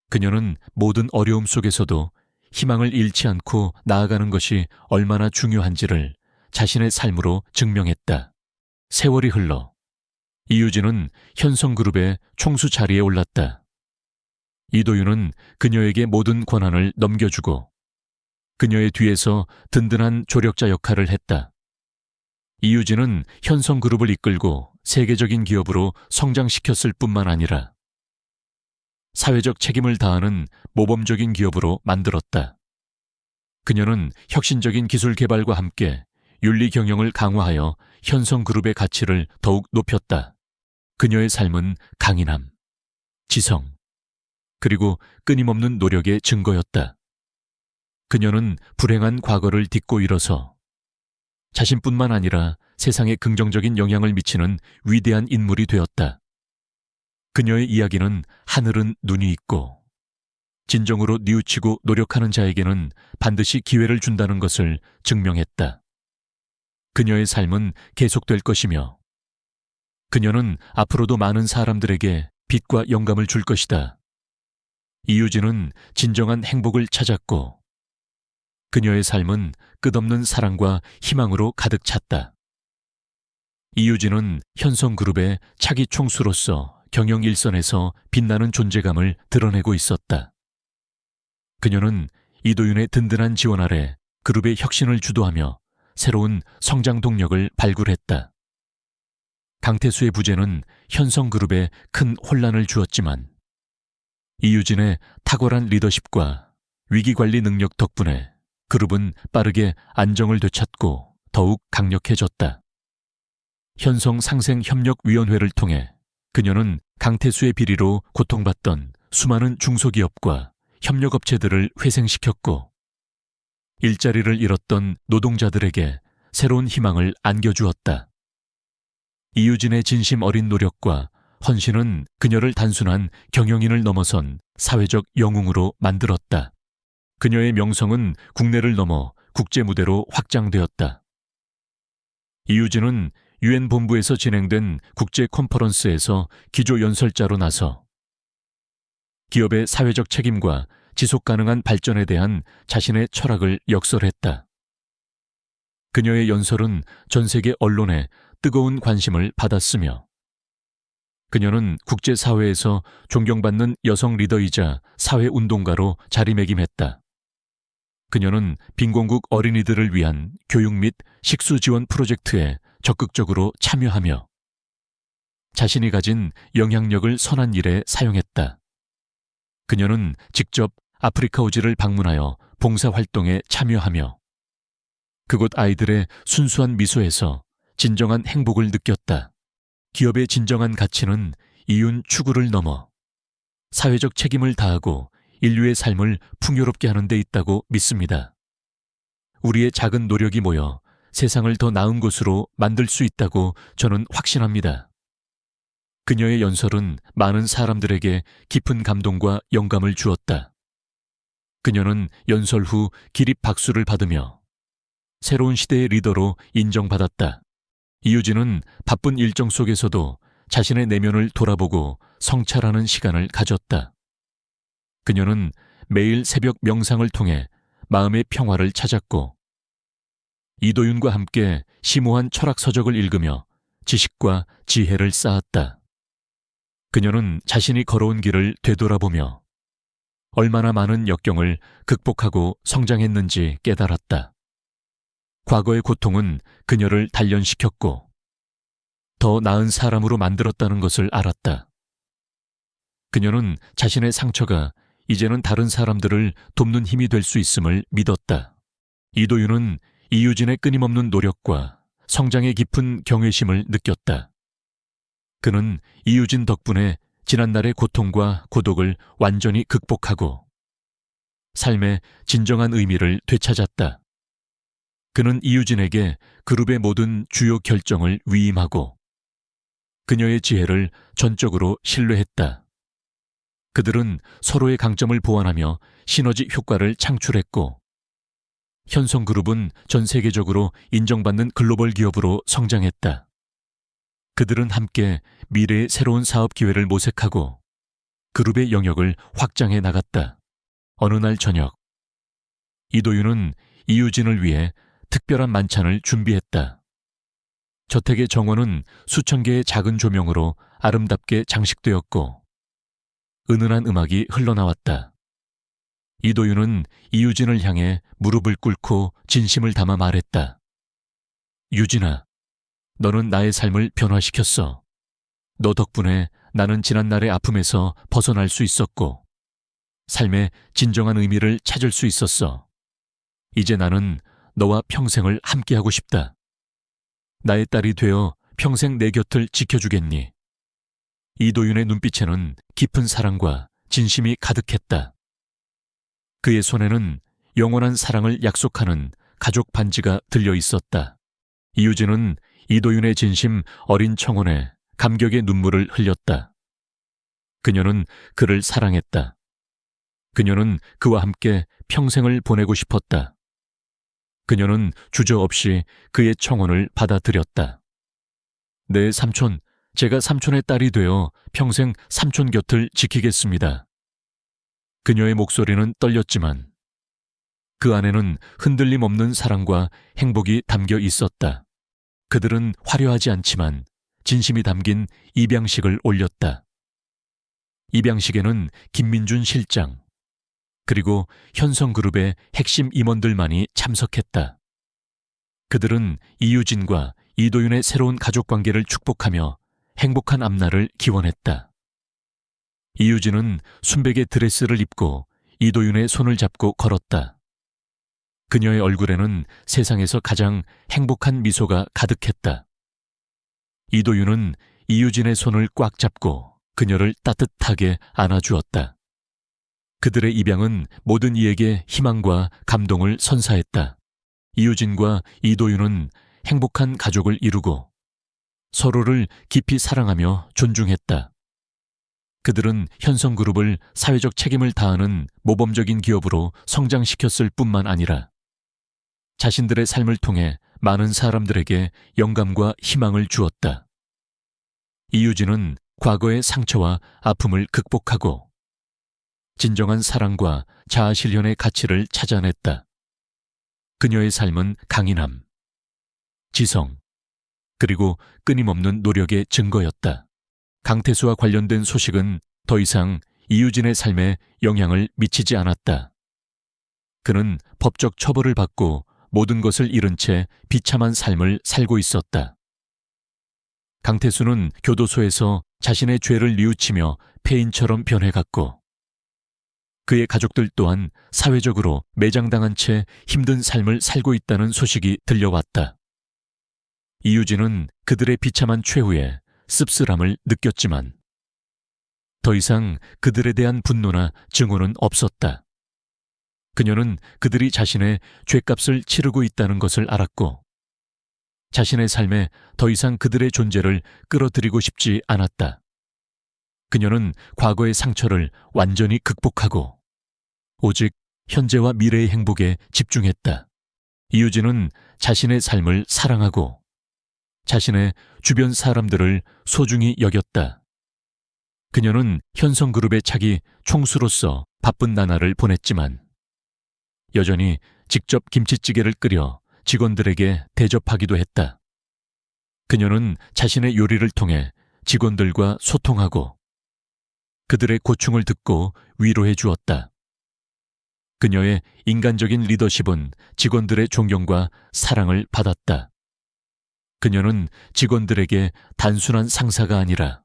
그녀는 모든 어려움 속에서도 희망을 잃지 않고 나아가는 것이 얼마나 중요한지를 자신의 삶으로 증명했다. 세월이 흘러 이유진은 현성그룹의 총수 자리에 올랐다. 이도윤은 그녀에게 모든 권한을 넘겨주고 그녀의 뒤에서 든든한 조력자 역할을 했다. 이유진은 현성그룹을 이끌고 세계적인 기업으로 성장시켰을 뿐만 아니라 사회적 책임을 다하는 모범적인 기업으로 만들었다. 그녀는 혁신적인 기술 개발과 함께 윤리 경영을 강화하여 현성그룹의 가치를 더욱 높였다. 그녀의 삶은 강인함, 지성, 그리고 끊임없는 노력의 증거였다. 그녀는 불행한 과거를 딛고 일어서 자신뿐만 아니라 세상에 긍정적인 영향을 미치는 위대한 인물이 되었다. 그녀의 이야기는 하늘은 눈이 있고 진정으로 뉘우치고 노력하는 자에게는 반드시 기회를 준다는 것을 증명했다. 그녀의 삶은 계속될 것이며 그녀는 앞으로도 많은 사람들에게 빛과 영감을 줄 것이다. 이유진은 진정한 행복을 찾았고 그녀의 삶은 끝없는 사랑과 희망으로 가득 찼다. 이유진은 현성그룹의 차기 총수로서 경영 일선에서 빛나는 존재감을 드러내고 있었다. 그녀는 이도윤의 든든한 지원 아래 그룹의 혁신을 주도하며 새로운 성장 동력을 발굴했다. 강태수의 부재는 현성그룹에 큰 혼란을 주었지만 이유진의 탁월한 리더십과 위기관리 능력 덕분에 그룹은 빠르게 안정을 되찾고 더욱 강력해졌다. 현성상생협력위원회를 통해 그녀는 강태수의 비리로 고통받던 수많은 중소기업과 협력업체들을 회생시켰고 일자리를 잃었던 노동자들에게 새로운 희망을 안겨주었다. 이유진의 진심 어린 노력과 헌신은 그녀를 단순한 경영인을 넘어선 사회적 영웅으로 만들었다. 그녀의 명성은 국내를 넘어 국제무대로 확장되었다. 이유진은 유엔 본부에서 진행된 국제 컨퍼런스에서 기조연설자로 나서 기업의 사회적 책임과 지속가능한 발전에 대한 자신의 철학을 역설했다. 그녀의 연설은 전 세계 언론에 뜨거운 관심을 받았으며 그녀는 국제사회에서 존경받는 여성 리더이자 사회운동가로 자리매김했다. 그녀는 빈곤국 어린이들을 위한 교육 및 식수 지원 프로젝트에 적극적으로 참여하며 자신이 가진 영향력을 선한 일에 사용했다. 그녀는 직접 아프리카 오지를 방문하여 봉사활동에 참여하며 그곳 아이들의 순수한 미소에서 진정한 행복을 느꼈다. 기업의 진정한 가치는 이윤 추구를 넘어 사회적 책임을 다하고 인류의 삶을 풍요롭게 하는 데 있다고 믿습니다. 우리의 작은 노력이 모여 세상을 더 나은 곳으로 만들 수 있다고 저는 확신합니다. 그녀의 연설은 많은 사람들에게 깊은 감동과 영감을 주었다. 그녀는 연설 후 기립 박수를 받으며 새로운 시대의 리더로 인정받았다. 이유진은 바쁜 일정 속에서도 자신의 내면을 돌아보고 성찰하는 시간을 가졌다. 그녀는 매일 새벽 명상을 통해 마음의 평화를 찾았고 이도윤과 함께 심오한 철학 서적을 읽으며 지식과 지혜를 쌓았다. 그녀는 자신이 걸어온 길을 되돌아보며 얼마나 많은 역경을 극복하고 성장했는지 깨달았다. 과거의 고통은 그녀를 단련시켰고 더 나은 사람으로 만들었다는 것을 알았다. 그녀는 자신의 상처가 이제는 다른 사람들을 돕는 힘이 될 수 있음을 믿었다. 이도윤은 이유진의 끊임없는 노력과 성장의 깊은 경외심을 느꼈다. 그는 이유진 덕분에 지난날의 고통과 고독을 완전히 극복하고 삶의 진정한 의미를 되찾았다. 그는 이유진에게 그룹의 모든 주요 결정을 위임하고 그녀의 지혜를 전적으로 신뢰했다. 그들은 서로의 강점을 보완하며 시너지 효과를 창출했고 현성그룹은 전 세계적으로 인정받는 글로벌 기업으로 성장했다. 그들은 함께 미래의 새로운 사업 기회를 모색하고 그룹의 영역을 확장해 나갔다. 어느 날 저녁, 이도윤은 이유진을 위해 특별한 만찬을 준비했다. 저택의 정원은 수천 개의 작은 조명으로 아름답게 장식되었고 은은한 음악이 흘러나왔다. 이도윤은 이유진을 향해 무릎을 꿇고 진심을 담아 말했다. 유진아, 너는 나의 삶을 변화시켰어. 너 덕분에 나는 지난날의 아픔에서 벗어날 수 있었고 삶의 진정한 의미를 찾을 수 있었어. 이제 나는 너와 평생을 함께하고 싶다. 나의 딸이 되어 평생 내 곁을 지켜주겠니? 이도윤의 눈빛에는 깊은 사랑과 진심이 가득했다. 그의 손에는 영원한 사랑을 약속하는 가족 반지가 들려 있었다. 이유진은 이도윤의 진심 어린 청혼에 감격의 눈물을 흘렸다. 그녀는 그를 사랑했다. 그녀는 그와 함께 평생을 보내고 싶었다. 그녀는 주저없이 그의 청혼을 받아들였다. 네, 삼촌, 제가 삼촌의 딸이 되어 평생 삼촌 곁을 지키겠습니다. 그녀의 목소리는 떨렸지만 그 안에는 흔들림 없는 사랑과 행복이 담겨 있었다. 그들은 화려하지 않지만 진심이 담긴 입양식을 올렸다. 입양식에는 김민준 실장, 그리고 현성그룹의 핵심 임원들만이 참석했다. 그들은 이유진과 이도윤의 새로운 가족관계를 축복하며 행복한 앞날을 기원했다. 이유진은 순백의 드레스를 입고 이도윤의 손을 잡고 걸었다. 그녀의 얼굴에는 세상에서 가장 행복한 미소가 가득했다. 이도윤은 이유진의 손을 꽉 잡고 그녀를 따뜻하게 안아주었다. 그들의 입양은 모든 이에게 희망과 감동을 선사했다. 이유진과 이도윤은 행복한 가족을 이루고 서로를 깊이 사랑하며 존중했다. 그들은 현성그룹을 사회적 책임을 다하는 모범적인 기업으로 성장시켰을 뿐만 아니라 자신들의 삶을 통해 많은 사람들에게 영감과 희망을 주었다. 이유진은 과거의 상처와 아픔을 극복하고 진정한 사랑과 자아실현의 가치를 찾아냈다. 그녀의 삶은 강인함, 지성, 그리고 끊임없는 노력의 증거였다. 강태수와 관련된 소식은 더 이상 이유진의 삶에 영향을 미치지 않았다. 그는 법적 처벌을 받고 모든 것을 잃은 채 비참한 삶을 살고 있었다. 강태수는 교도소에서 자신의 죄를 뉘우치며 폐인처럼 변해갔고 그의 가족들 또한 사회적으로 매장당한 채 힘든 삶을 살고 있다는 소식이 들려왔다. 이유진은 그들의 비참한 최후에 씁쓸함을 느꼈지만 더 이상 그들에 대한 분노나 증오는 없었다. 그녀는 그들이 자신의 죗값을 치르고 있다는 것을 알았고 자신의 삶에 더 이상 그들의 존재를 끌어들이고 싶지 않았다. 그녀는 과거의 상처를 완전히 극복하고 오직 현재와 미래의 행복에 집중했다. 이유진은 자신의 삶을 사랑하고 자신의 주변 사람들을 소중히 여겼다. 그녀는 현성그룹의 차기 총수로서 바쁜 나날을 보냈지만 여전히 직접 김치찌개를 끓여 직원들에게 대접하기도 했다. 그녀는 자신의 요리를 통해 직원들과 소통하고 그들의 고충을 듣고 위로해 주었다. 그녀의 인간적인 리더십은 직원들의 존경과 사랑을 받았다. 그녀는 직원들에게 단순한 상사가 아니라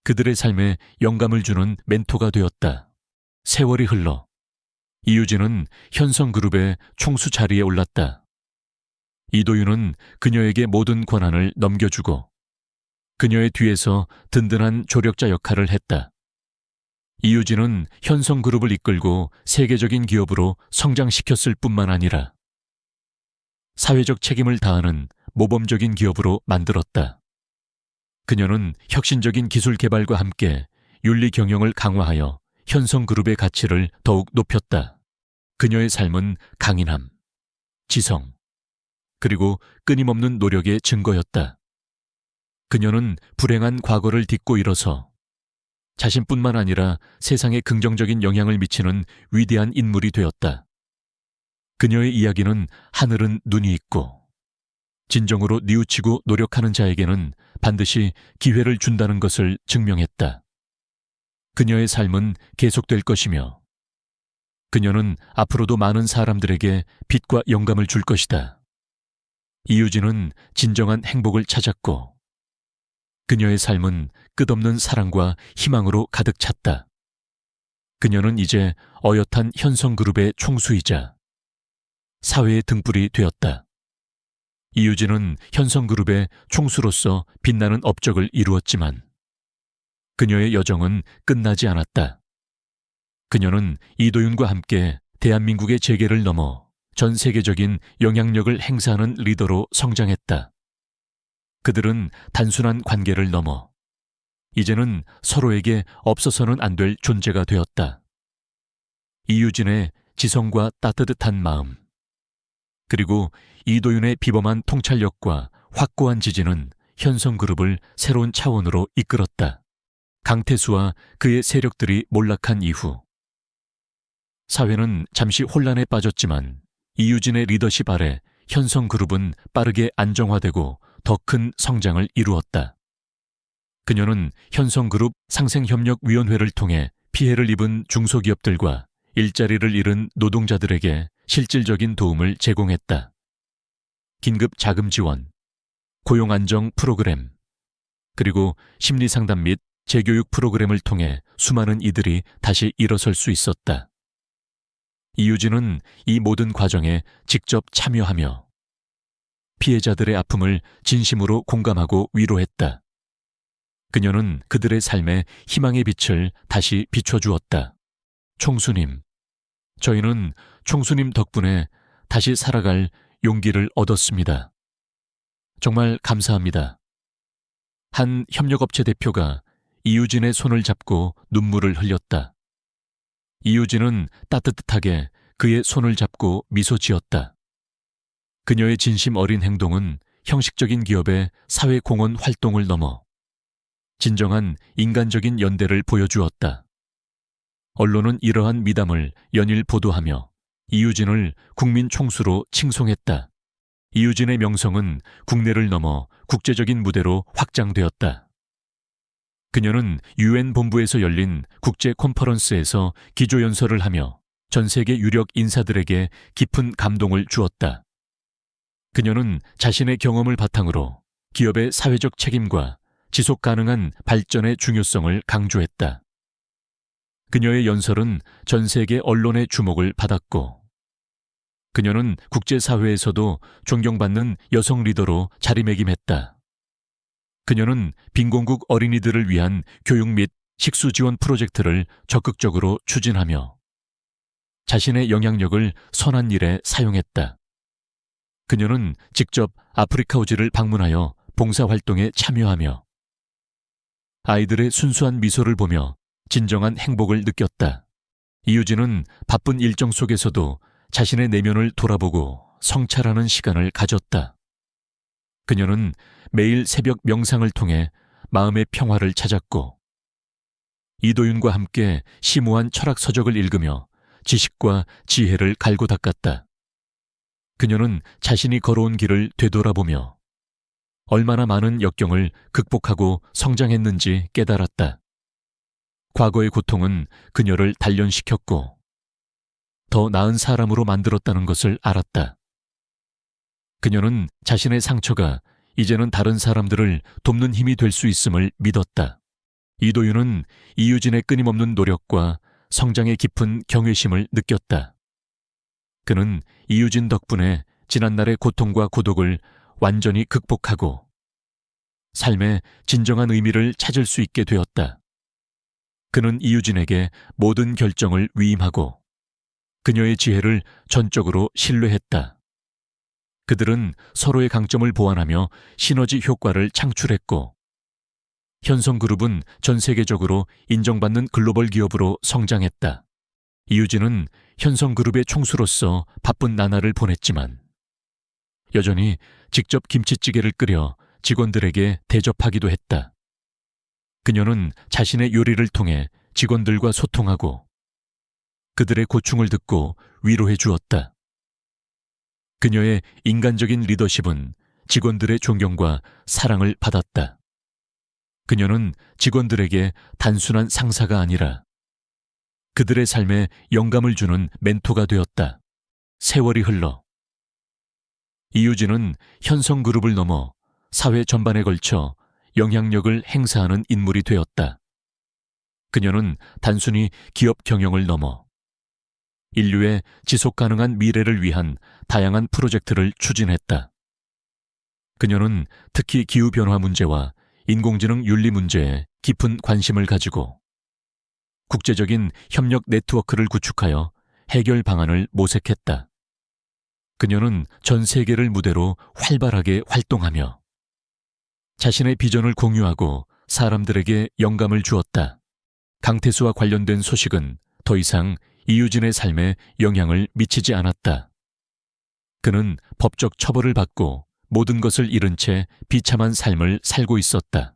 그들의 삶에 영감을 주는 멘토가 되었다. 세월이 흘러 이유진은 현성그룹의 총수 자리에 올랐다. 이도윤은 그녀에게 모든 권한을 넘겨주고 그녀의 뒤에서 든든한 조력자 역할을 했다. 이유진은 현성그룹을 이끌고 세계적인 기업으로 성장시켰을 뿐만 아니라 사회적 책임을 다하는 모범적인 기업으로 만들었다. 그녀는 혁신적인 기술 개발과 함께 윤리 경영을 강화하여 현성그룹의 가치를 더욱 높였다. 그녀의 삶은 강인함, 지성, 그리고 끊임없는 노력의 증거였다. 그녀는 불행한 과거를 딛고 일어서 자신뿐만 아니라 세상에 긍정적인 영향을 미치는 위대한 인물이 되었다. 그녀의 이야기는 하늘은 눈이 있고 진정으로 뉘우치고 노력하는 자에게는 반드시 기회를 준다는 것을 증명했다. 그녀의 삶은 계속될 것이며 그녀는 앞으로도 많은 사람들에게 빛과 영감을 줄 것이다. 이유진은 진정한 행복을 찾았고 그녀의 삶은 끝없는 사랑과 희망으로 가득 찼다. 그녀는 이제 어엿한 현성그룹의 총수이자 사회의 등불이 되었다. 이유진은 현성그룹의 총수로서 빛나는 업적을 이루었지만 그녀의 여정은 끝나지 않았다. 그녀는 이도윤과 함께 대한민국의 재계를 넘어 전 세계적인 영향력을 행사하는 리더로 성장했다. 그들은 단순한 관계를 넘어 이제는 서로에게 없어서는 안 될 존재가 되었다. 이유진의 지성과 따뜻한 마음, 그리고 이도윤의 비범한 통찰력과 확고한 지지는 현성그룹을 새로운 차원으로 이끌었다. 강태수와 그의 세력들이 몰락한 이후 사회는 잠시 혼란에 빠졌지만 이유진의 리더십 아래 현성그룹은 빠르게 안정화되고 더 큰 성장을 이루었다. 그녀는 현성그룹 상생협력위원회를 통해 피해를 입은 중소기업들과 일자리를 잃은 노동자들에게 실질적인 도움을 제공했다. 긴급 자금 지원, 고용 안정 프로그램, 그리고 심리상담 및 재교육 프로그램을 통해 수많은 이들이 다시 일어설 수 있었다. 이유진은 이 모든 과정에 직접 참여하며 피해자들의 아픔을 진심으로 공감하고 위로했다. 그녀는 그들의 삶에 희망의 빛을 다시 비춰주었다. 총수님, 저희는 총수님 덕분에 다시 살아갈 용기를 얻었습니다. 정말 감사합니다. 한 협력업체 대표가 이유진의 손을 잡고 눈물을 흘렸다. 이유진은 따뜻하게 그의 손을 잡고 미소 지었다. 그녀의 진심 어린 행동은 형식적인 기업의 사회공헌 활동을 넘어 진정한 인간적인 연대를 보여주었다. 언론은 이러한 미담을 연일 보도하며 이유진을 국민 총수로 칭송했다. 이유진의 명성은 국내를 넘어 국제적인 무대로 확장되었다. 그녀는 유엔 본부에서 열린 국제 컨퍼런스에서 기조연설을 하며 전 세계 유력 인사들에게 깊은 감동을 주었다. 그녀는 자신의 경험을 바탕으로 기업의 사회적 책임과 지속 가능한 발전의 중요성을 강조했다. 그녀의 연설은 전 세계 언론의 주목을 받았고 그녀는 국제사회에서도 존경받는 여성 리더로 자리매김했다. 그녀는 빈곤국 어린이들을 위한 교육 및 식수 지원 프로젝트를 적극적으로 추진하며 자신의 영향력을 선한 일에 사용했다. 그녀는 직접 아프리카 오지를 방문하여 봉사활동에 참여하며 아이들의 순수한 미소를 보며 진정한 행복을 느꼈다. 이유진은 바쁜 일정 속에서도 자신의 내면을 돌아보고 성찰하는 시간을 가졌다. 그녀는 매일 새벽 명상을 통해 마음의 평화를 찾았고 이도윤과 함께 심오한 철학 서적을 읽으며 지식과 지혜를 갈고 닦았다. 그녀는 자신이 걸어온 길을 되돌아보며 얼마나 많은 역경을 극복하고 성장했는지 깨달았다. 과거의 고통은 그녀를 단련시켰고 더 나은 사람으로 만들었다는 것을 알았다. 그녀는 자신의 상처가 이제는 다른 사람들을 돕는 힘이 될 수 있음을 믿었다. 이도윤은 이유진의 끊임없는 노력과 성장의 깊은 경외심을 느꼈다. 그는 이유진 덕분에 지난날의 고통과 고독을 완전히 극복하고 삶의 진정한 의미를 찾을 수 있게 되었다. 그는 이유진에게 모든 결정을 위임하고 그녀의 지혜를 전적으로 신뢰했다. 그들은 서로의 강점을 보완하며 시너지 효과를 창출했고 현성그룹은 전 세계적으로 인정받는 글로벌 기업으로 성장했다. 이유진은 현성그룹의 총수로서 바쁜 나날을 보냈지만 여전히 직접 김치찌개를 끓여 직원들에게 대접하기도 했다. 그녀는 자신의 요리를 통해 직원들과 소통하고 그들의 고충을 듣고 위로해 주었다. 그녀의 인간적인 리더십은 직원들의 존경과 사랑을 받았다. 그녀는 직원들에게 단순한 상사가 아니라 그들의 삶에 영감을 주는 멘토가 되었다. 세월이 흘러 이유진은 현성그룹을 넘어 사회 전반에 걸쳐 영향력을 행사하는 인물이 되었다. 그녀는 단순히 기업 경영을 넘어 인류의 지속 가능한 미래를 위한 다양한 프로젝트를 추진했다. 그녀는 특히 기후변화 문제와 인공지능 윤리 문제에 깊은 관심을 가지고 국제적인 협력 네트워크를 구축하여 해결 방안을 모색했다. 그녀는 전 세계를 무대로 활발하게 활동하며 자신의 비전을 공유하고 사람들에게 영감을 주었다. 강태수와 관련된 소식은 더 이상 이유진의 삶에 영향을 미치지 않았다. 그는 법적 처벌을 받고 모든 것을 잃은 채 비참한 삶을 살고 있었다.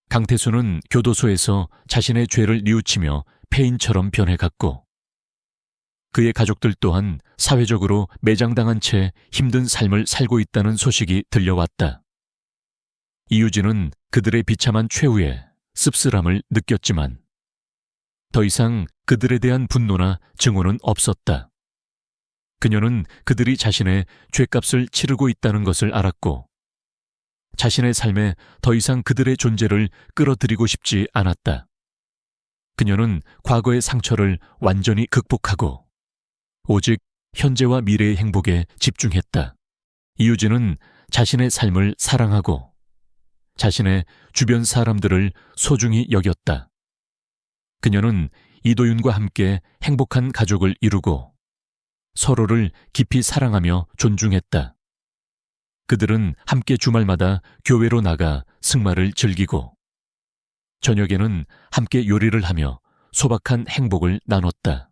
강태수는 교도소에서 자신의 죄를 뉘우치며 폐인처럼 변해갔고 그의 가족들 또한 사회적으로 매장당한 채 힘든 삶을 살고 있다는 소식이 들려왔다. 이유진은 그들의 비참한 최후에 씁쓸함을 느꼈지만 더 이상 그들에 대한 분노나 증오는 없었다. 그녀는 그들이 자신의 죗값을 치르고 있다는 것을 알았고 자신의 삶에 더 이상 그들의 존재를 끌어들이고 싶지 않았다. 그녀는 과거의 상처를 완전히 극복하고 오직 현재와 미래의 행복에 집중했다. 이유진은 자신의 삶을 사랑하고 자신의 주변 사람들을 소중히 여겼다. 그녀는 이도윤과 함께 행복한 가족을 이루고 서로를 깊이 사랑하며 존중했다. 그들은 함께 주말마다 교회로 나가 승마를 즐기고 저녁에는 함께 요리를 하며 소박한 행복을 나눴다.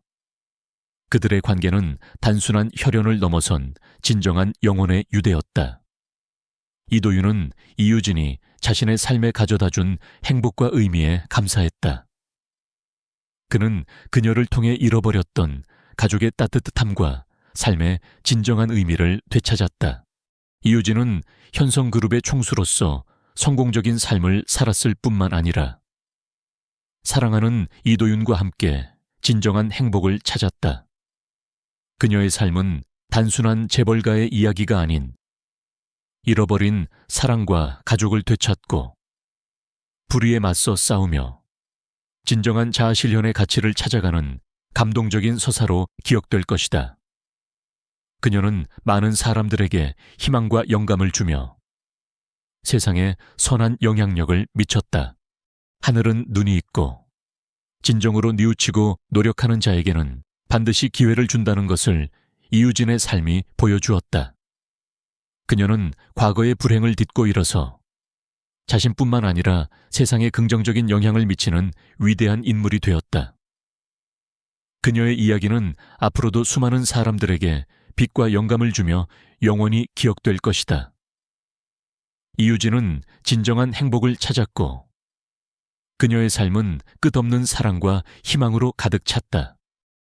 그들의 관계는 단순한 혈연을 넘어선 진정한 영혼의 유대였다. 이도윤은 이유진이 자신의 삶에 가져다준 행복과 의미에 감사했다. 그는 그녀를 통해 잃어버렸던 가족의 따뜻함과 삶의 진정한 의미를 되찾았다. 이유진은 현성그룹의 총수로서 성공적인 삶을 살았을 뿐만 아니라 사랑하는 이도윤과 함께 진정한 행복을 찾았다. 그녀의 삶은 단순한 재벌가의 이야기가 아닌 잃어버린 사랑과 가족을 되찾고 불의에 맞서 싸우며 진정한 자아실현의 가치를 찾아가는 감동적인 서사로 기억될 것이다. 그녀는 많은 사람들에게 희망과 영감을 주며 세상에 선한 영향력을 미쳤다. 하늘은 눈이 있고 진정으로 뉘우치고 노력하는 자에게는 반드시 기회를 준다는 것을 이유진의 삶이 보여주었다. 그녀는 과거의 불행을 딛고 일어서 자신뿐만 아니라 세상에 긍정적인 영향을 미치는 위대한 인물이 되었다. 그녀의 이야기는 앞으로도 수많은 사람들에게 빛과 영감을 주며 영원히 기억될 것이다. 이유진은 진정한 행복을 찾았고 그녀의 삶은 끝없는 사랑과 희망으로 가득 찼다.